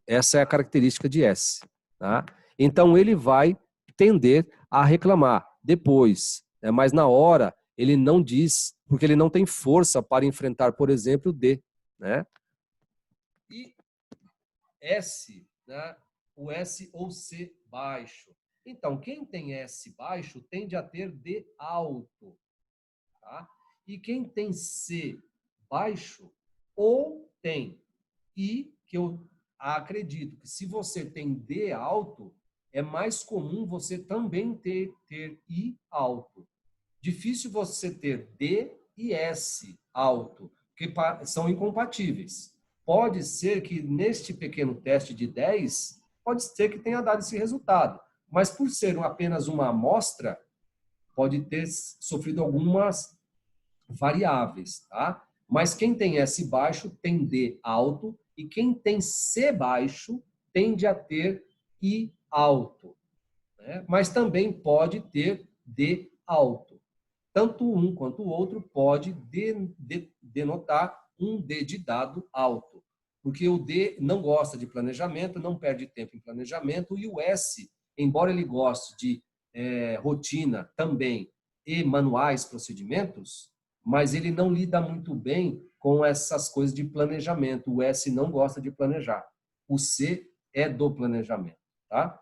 Essa é a característica de S. Tá? Então, ele vai tender a reclamar depois, né? Mas na hora, ele não diz, porque ele não tem força para enfrentar, por exemplo, o D. Né? E S, né? O S ou C baixo. Então, quem tem S baixo tende a ter D alto. Tá? E quem tem C baixo ou tem I, que eu acredito que se você tem D alto, é mais comum você também ter I alto. Difícil você ter D e S alto, porque são incompatíveis. Pode ser que neste pequeno teste de 10, pode ser que tenha dado esse resultado, mas por ser apenas uma amostra, pode ter sofrido algumas variáveis, tá? Mas quem tem S baixo tem D alto e quem tem C baixo tende a ter I alto, né? Mas também pode ter D alto. Tanto um quanto o outro pode denotar um D de dado alto, porque o D não gosta de planejamento, não perde tempo em planejamento, e o S, embora ele goste de rotina também e manuais, procedimentos, mas ele não lida muito bem com essas coisas de planejamento. O S não gosta de planejar. O C é do planejamento, tá?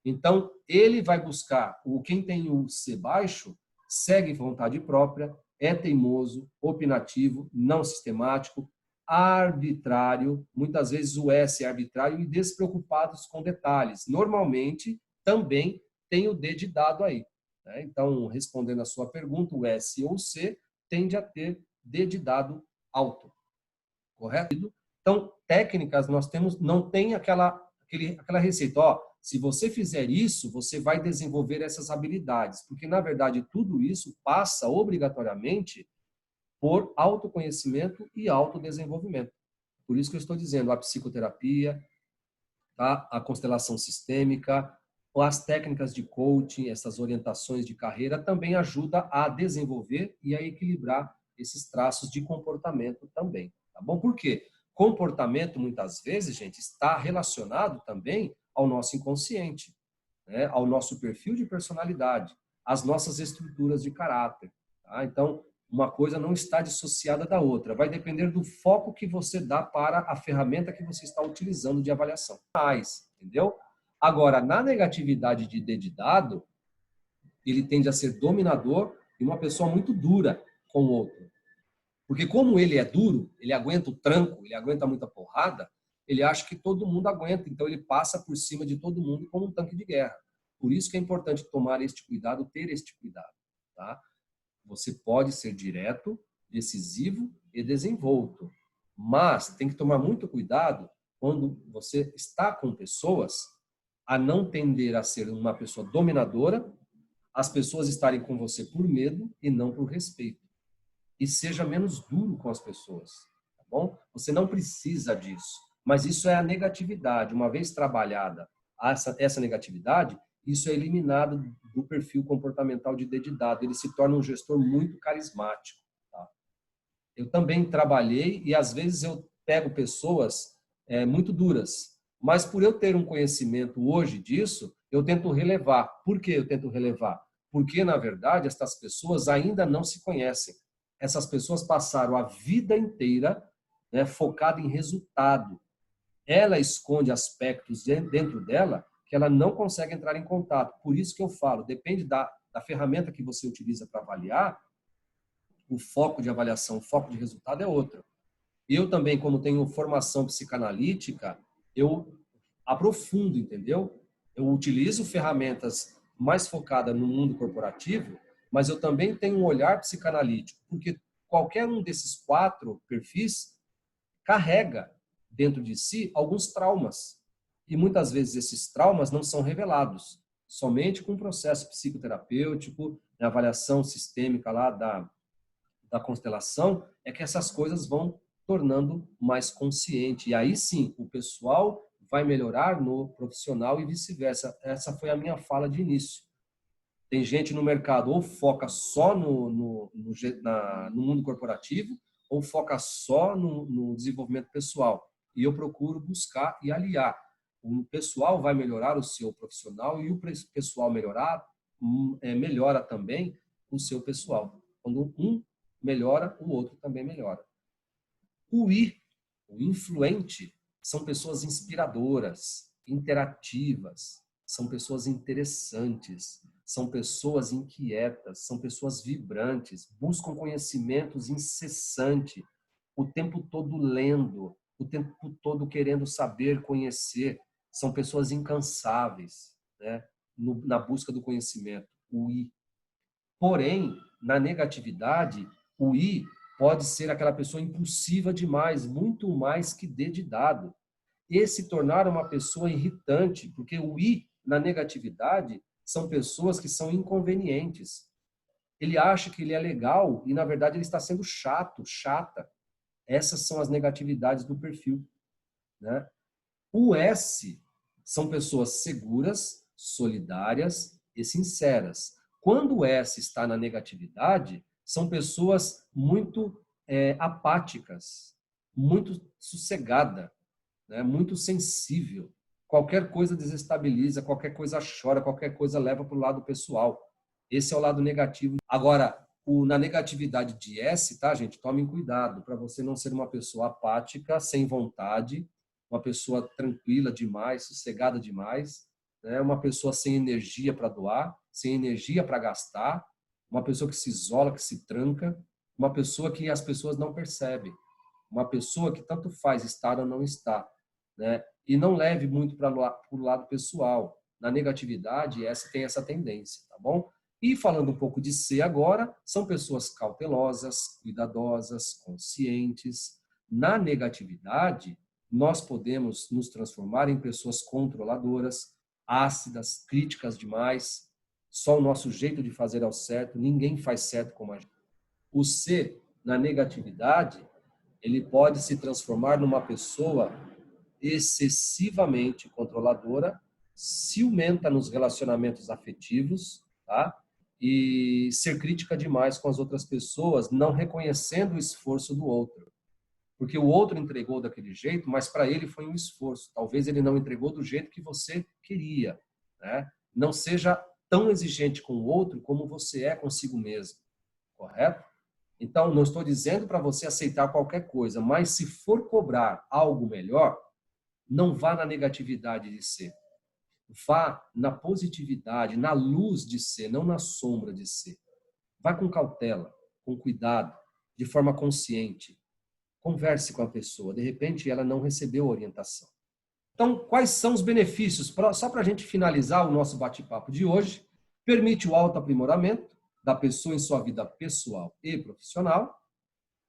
Então, ele vai buscar, quem tem o C baixo, segue vontade própria, é teimoso, opinativo, não sistemático, arbitrário, muitas vezes o S é arbitrário e despreocupados com detalhes. Normalmente, também tem o D de dado aí, né? Então, respondendo a sua pergunta, o S ou C tende a ter D de dado alto, correto? Então, técnicas nós temos, não tem aquela receita, ó, se você fizer isso, você vai desenvolver essas habilidades, porque na verdade tudo isso passa obrigatoriamente por autoconhecimento e autodesenvolvimento. Por isso que eu estou dizendo, a psicoterapia, tá? A constelação sistêmica, as técnicas de coaching, essas orientações de carreira também ajuda a desenvolver e a equilibrar esses traços de comportamento também, tá bom? Por quê? Comportamento, muitas vezes, gente, está relacionado também ao nosso inconsciente, né? Ao nosso perfil de personalidade, às nossas estruturas de caráter, tá? Então, uma coisa não está dissociada da outra. Vai depender do foco que você dá para a ferramenta que você está utilizando de avaliação. Entendeu? Agora, na negatividade de D de dado, ele tende a ser dominador e uma pessoa muito dura com o outro. Porque como ele é duro, ele aguenta o tranco, ele aguenta muita porrada, ele acha que todo mundo aguenta, então ele passa por cima de todo mundo como um tanque de guerra. Por isso que é importante tomar este cuidado, ter este cuidado, tá? Você pode ser direto, decisivo e desenvolto, mas tem que tomar muito cuidado quando você está com pessoas a não tender a ser uma pessoa dominadora, as pessoas estarem com você por medo e não por respeito. E seja menos duro com as pessoas, tá bom? Você não precisa disso, mas isso é a negatividade. Uma vez trabalhada essa negatividade, isso é eliminado do perfil comportamental de D de dado. Ele se torna um gestor muito carismático, tá? Eu também trabalhei e às vezes eu pego pessoas muito duras, mas por eu ter um conhecimento hoje disso, eu tento relevar. Por que eu tento relevar? Porque, na verdade, estas pessoas ainda não se conhecem. Essas pessoas passaram a vida inteira, né, focada em resultado. Ela esconde aspectos dentro dela que ela não consegue entrar em contato. Por isso que eu falo, depende da ferramenta que você utiliza para avaliar, o foco de avaliação, o foco de resultado é outro. Eu também, como tenho formação psicanalítica, eu aprofundo, entendeu? Eu utilizo ferramentas mais focadas no mundo corporativo, mas eu também tenho um olhar psicanalítico, porque qualquer um desses 4 perfis carrega dentro de si alguns traumas. E muitas vezes esses traumas não são revelados. Somente com o processo psicoterapêutico, na avaliação sistêmica lá da constelação, é que essas coisas vão tornando mais consciente. E aí sim, o pessoal vai melhorar no profissional e vice-versa. Essa foi a minha fala de início. Tem gente no mercado ou foca só no mundo corporativo ou foca só no desenvolvimento pessoal. E eu procuro buscar e aliar. O pessoal vai melhorar o seu profissional e o pessoal melhora também o seu pessoal. Quando um melhora, o outro também melhora. O I, o influente, são pessoas inspiradoras, interativas, são pessoas interessantes, são pessoas inquietas, são pessoas vibrantes, buscam conhecimentos incessantes, o tempo todo lendo, o tempo todo querendo saber, conhecer. São pessoas incansáveis, né? Na busca do conhecimento, o I. Porém, na negatividade, o I pode ser aquela pessoa impulsiva demais, muito mais que D de dado. E se tornar uma pessoa irritante, porque o I, na negatividade, são pessoas que são inconvenientes. Ele acha que ele é legal e, na verdade, ele está sendo chato, chata. Essas são as negatividades do perfil, né? O S são pessoas seguras, solidárias e sinceras. Quando o S está na negatividade, são pessoas muito apáticas, muito sossegada, né? Muito sensível. Qualquer coisa desestabiliza, qualquer coisa chora, qualquer coisa leva para o lado pessoal. Esse é o lado negativo. Agora, na negatividade de S, tá, gente? Tomem cuidado para você não ser uma pessoa apática, sem vontade, uma pessoa tranquila demais, sossegada demais, né? Uma pessoa sem energia para doar, sem energia para gastar, uma pessoa que se isola, que se tranca, uma pessoa que as pessoas não percebem, uma pessoa que tanto faz estar ou não estar, né? E não leve muito para o lado pessoal. Na negatividade, essa tem essa tendência, tá bom? E falando um pouco de C agora, são pessoas cautelosas, cuidadosas, conscientes. Na negatividade, nós podemos nos transformar em pessoas controladoras, ácidas, críticas demais. Só o nosso jeito de fazer é o certo, ninguém faz certo como a gente. O C, na negatividade, ele pode se transformar numa pessoa excessivamente controladora, ciumenta nos relacionamentos afetivos, tá? E ser crítica demais com as outras pessoas, não reconhecendo o esforço do outro. Porque o outro entregou daquele jeito, mas para ele foi um esforço. Talvez ele não entregou do jeito que você queria, né? Não seja tão exigente com o outro como você é consigo mesmo, correto? Então, não estou dizendo para você aceitar qualquer coisa, mas se for cobrar algo melhor, não vá na negatividade de ser. Vá na positividade, na luz de ser, não na sombra de ser. Vá com cautela, com cuidado, de forma consciente. Converse com a pessoa. De repente, ela não recebeu orientação. Então, quais são os benefícios? Só para a gente finalizar o nosso bate-papo de hoje, permite o autoaprimoramento da pessoa em sua vida pessoal e profissional,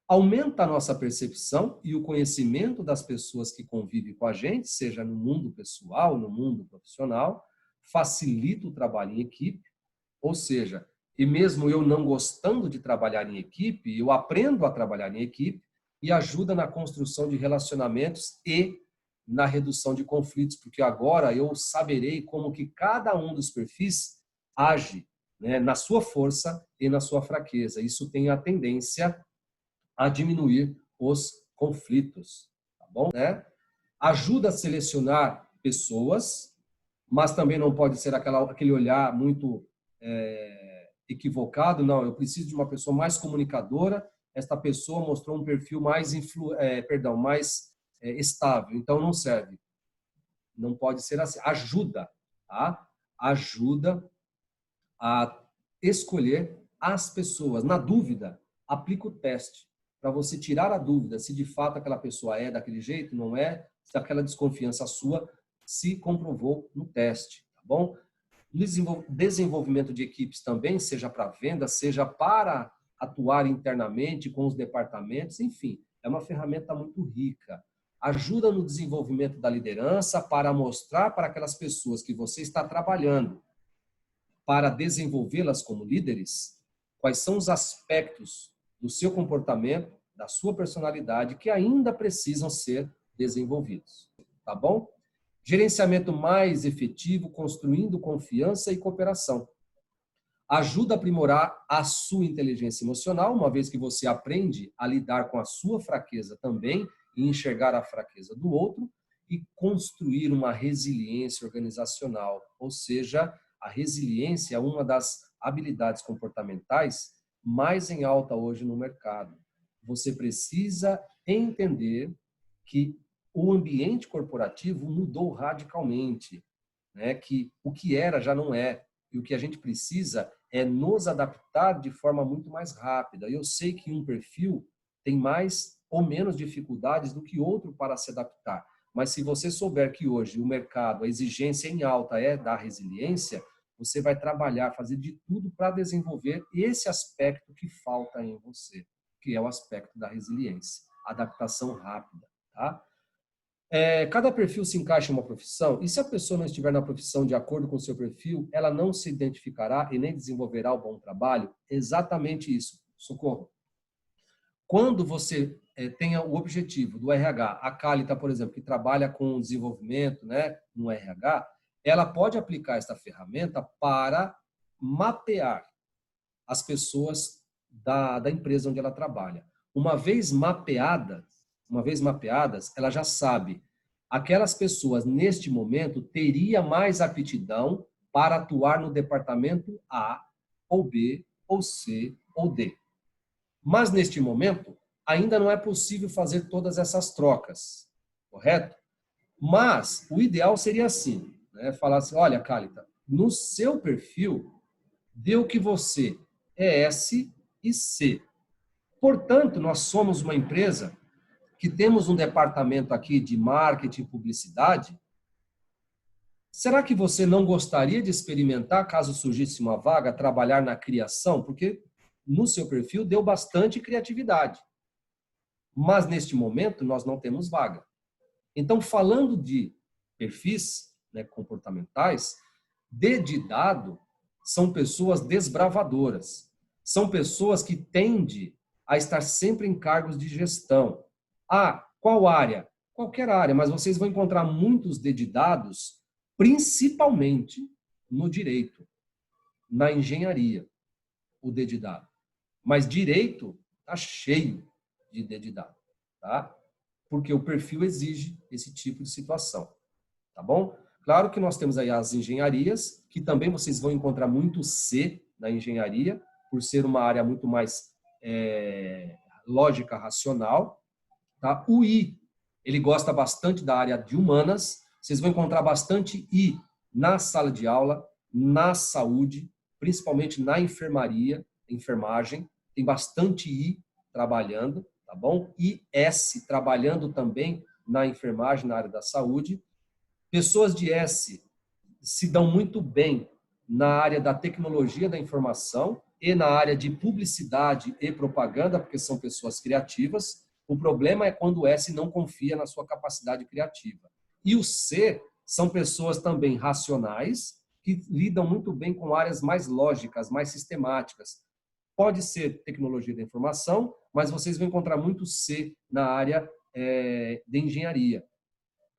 aumenta a nossa percepção e o conhecimento das pessoas que convivem com a gente, seja no mundo pessoal, no mundo profissional, facilita o trabalho em equipe, ou seja, e mesmo eu não gostando de trabalhar em equipe, eu aprendo a trabalhar em equipe e ajuda na construção de relacionamentos e na redução de conflitos, porque agora eu saberei como que cada um dos perfis age, né, na sua força e na sua fraqueza. Isso tem a tendência a diminuir os conflitos, tá bom, né? Ajuda a selecionar pessoas, mas também não pode ser aquele olhar muito equivocado. Não, eu preciso de uma pessoa mais comunicadora. Esta pessoa mostrou um perfil mais estável, então não serve. Não pode ser assim. Ajuda, tá? Ajuda a escolher as pessoas. Na dúvida, aplica o teste para você tirar a dúvida se de fato aquela pessoa é daquele jeito, não é, se aquela desconfiança sua se comprovou no teste, tá bom? Desenvolvimento de equipes também, seja para venda, seja para atuar internamente com os departamentos, enfim, é uma ferramenta muito rica. Ajuda no desenvolvimento da liderança para mostrar para aquelas pessoas que você está trabalhando para desenvolvê-las como líderes, quais são os aspectos do seu comportamento, da sua personalidade que ainda precisam ser desenvolvidos, tá bom? Gerenciamento mais efetivo, construindo confiança e cooperação. Ajuda a aprimorar a sua inteligência emocional, uma vez que você aprende a lidar com a sua fraqueza também e enxergar a fraqueza do outro e construir uma resiliência organizacional, ou seja, a resiliência é uma das habilidades comportamentais mais em alta hoje no mercado. Você precisa entender que o ambiente corporativo mudou radicalmente, né? Que o que era já não é. E o que a gente precisa é nos adaptar de forma muito mais rápida. Eu sei que um perfil tem mais ou menos dificuldades do que outro para se adaptar. Mas se você souber que hoje o mercado, a exigência em alta é da resiliência, você vai trabalhar, fazer de tudo para desenvolver esse aspecto que falta em você, que é o aspecto da resiliência, adaptação rápida, tá? Cada perfil se encaixa em uma profissão, e se a pessoa não estiver na profissão de acordo com o seu perfil, ela não se identificará e nem desenvolverá o bom trabalho. Exatamente isso. Socorro. Quando você tenha o objetivo do RH, a Cálita, por exemplo, que trabalha com desenvolvimento, né, no RH, ela pode aplicar esta ferramenta para mapear as pessoas da empresa onde ela trabalha. Uma vez mapeadas, ela já sabe aquelas pessoas neste momento teria mais aptidão para atuar no departamento A, ou B, ou C, ou D. Mas neste momento ainda não é possível fazer todas essas trocas, correto? Mas o ideal seria assim, né? Falar assim, olha, Cálita, no seu perfil deu que você é S e C. Portanto, nós somos uma empresa que temos um departamento aqui de marketing e publicidade. Será que você não gostaria de experimentar, caso surgisse uma vaga, trabalhar na criação? Porque no seu perfil deu bastante criatividade. Mas neste momento nós não temos vaga. Então, falando de perfis, né, comportamentais, dedidado são pessoas desbravadoras. São pessoas que tendem a estar sempre em cargos de gestão. Ah, qual área? Qualquer área, mas vocês vão encontrar muitos dedidados, principalmente no direito, na engenharia, o dedidado. Mas direito está cheio de dedidado, tá? Porque o perfil exige esse tipo de situação, tá bom? Claro que nós temos aí as engenharias, que também vocês vão encontrar muito C na engenharia, por ser uma área muito mais lógica, racional. Tá? O I, ele gosta bastante da área de humanas, vocês vão encontrar bastante I na sala de aula, na saúde, principalmente na enfermagem, tem bastante I trabalhando, tá bom? E S trabalhando também na enfermagem, na área da saúde. Pessoas de S se dão muito bem na área da tecnologia da informação e na área de publicidade e propaganda, porque são pessoas criativas. O problema é quando o S não confia na sua capacidade criativa. E o C são pessoas também racionais, que lidam muito bem com áreas mais lógicas, mais sistemáticas. Pode ser tecnologia da informação, mas vocês vão encontrar muito C na área de engenharia.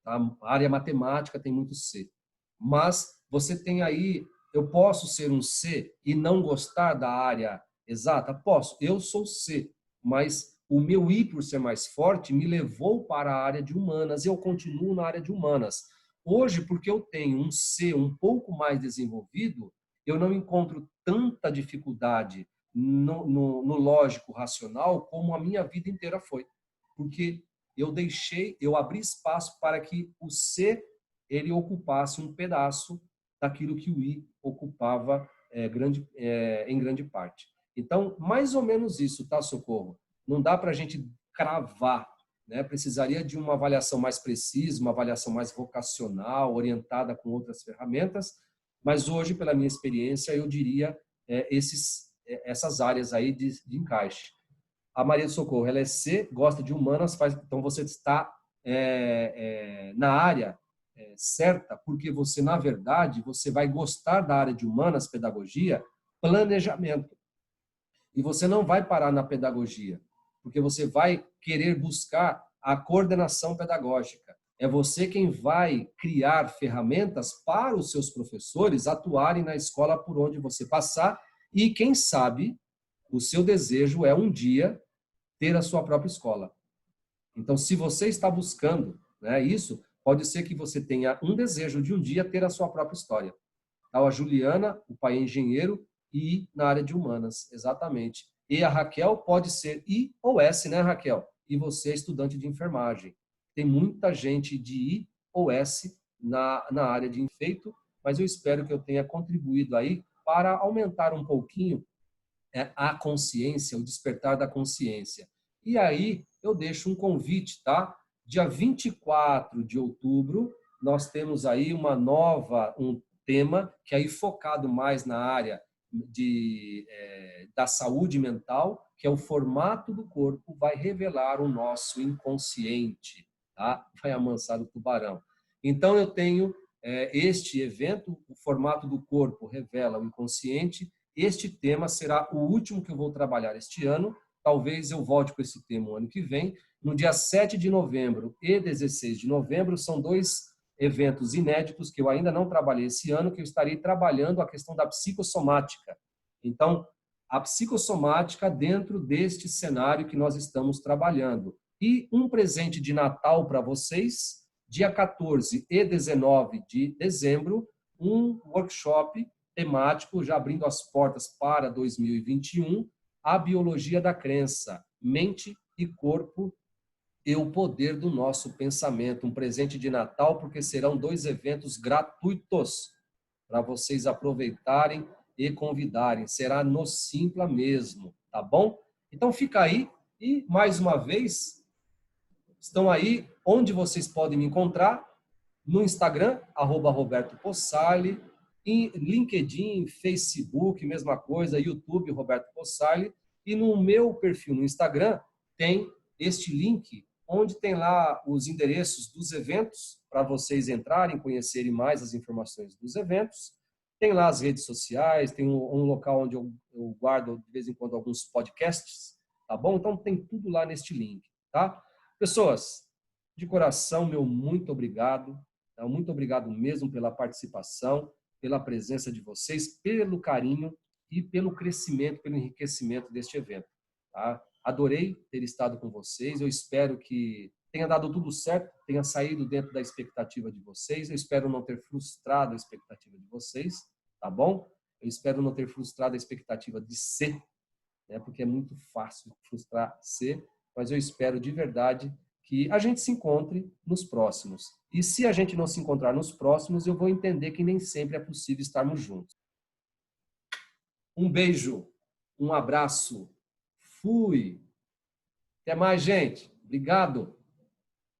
Tá? A área matemática tem muito C. Mas você tem aí, eu posso ser um C e não gostar da área exata? Posso, eu sou C, mas o meu I, por ser mais forte, me levou para a área de humanas e eu continuo na área de humanas. Hoje, porque eu tenho um C um pouco mais desenvolvido, eu não encontro tanta dificuldade no lógico racional como a minha vida inteira foi. Porque eu abri espaço para que o C ele ocupasse um pedaço daquilo que o I ocupava em grande parte. Então, mais ou menos isso, tá, Socorro? Não dá para a gente cravar, né? Precisaria de uma avaliação mais precisa, uma avaliação mais vocacional, orientada com outras ferramentas, mas hoje, pela minha experiência, eu diria essas áreas aí de encaixe. A Maria do Socorro, ela é C, gosta de humanas, então você está na área certa, porque você, na verdade, você vai gostar da área de humanas, pedagogia, planejamento. E você não vai parar na pedagogia, porque você vai querer buscar a coordenação pedagógica. É você quem vai criar ferramentas para os seus professores atuarem na escola por onde você passar e, quem sabe, o seu desejo é um dia ter a sua própria escola. Então, se você está buscando, né, isso, pode ser que você tenha um desejo de um dia ter a sua própria história. Então, a Juliana, o pai é engenheiro e na área de humanas, exatamente. E a Raquel pode ser I ou S, né, Raquel? E você é estudante de enfermagem. Tem muita gente de I ou S na área de enfeito, mas eu espero que eu tenha contribuído aí para aumentar um pouquinho a consciência, o despertar da consciência. E aí, eu deixo um convite, tá? Dia 24 de outubro, nós temos aí um tema que é aí focado mais na área da saúde mental, que é o formato do corpo vai revelar o nosso inconsciente, tá? Vai amansar o tubarão. Então, eu tenho este evento, o formato do corpo revela o inconsciente. Este tema será o último que eu vou trabalhar este ano. Talvez eu volte com esse tema o ano que vem. No dia 7 de novembro e 16 de novembro, são 2 eventos inéditos que eu ainda não trabalhei esse ano, que eu estarei trabalhando a questão da psicossomática. Então, a psicossomática dentro deste cenário que nós estamos trabalhando. E um presente de Natal para vocês, dia 14 e 19 de dezembro, um workshop temático, já abrindo as portas para 2021, a biologia da crença, mente e corpo e o poder do nosso pensamento. Um presente de Natal, porque serão 2 eventos gratuitos para vocês aproveitarem e convidarem. Será no Simpla mesmo, tá bom? Então fica aí e, mais uma vez, estão aí onde vocês podem me encontrar, no Instagram, @Roberto Possali, em LinkedIn, Facebook, mesma coisa, YouTube, Roberto Possali, e no meu perfil no Instagram tem este link, onde tem lá os endereços dos eventos, para vocês entrarem, conhecerem mais as informações dos eventos. Tem lá as redes sociais, tem um local onde eu guardo de vez em quando alguns podcasts, tá bom? Então tem tudo lá neste link, tá? Pessoas, de coração, meu muito obrigado. Muito obrigado mesmo pela participação, pela presença de vocês, pelo carinho e pelo crescimento, pelo enriquecimento deste evento. Tá? Adorei ter estado com vocês. Eu espero que tenha dado tudo certo, tenha saído dentro da expectativa de vocês. Eu espero não ter frustrado a expectativa de vocês, tá bom? Eu espero não ter frustrado a expectativa de ser, né? Porque é muito fácil frustrar ser, mas eu espero de verdade que a gente se encontre nos próximos. E se a gente não se encontrar nos próximos, eu vou entender que nem sempre é possível estarmos juntos. Um beijo, um abraço. Fui. Até mais, gente. Obrigado.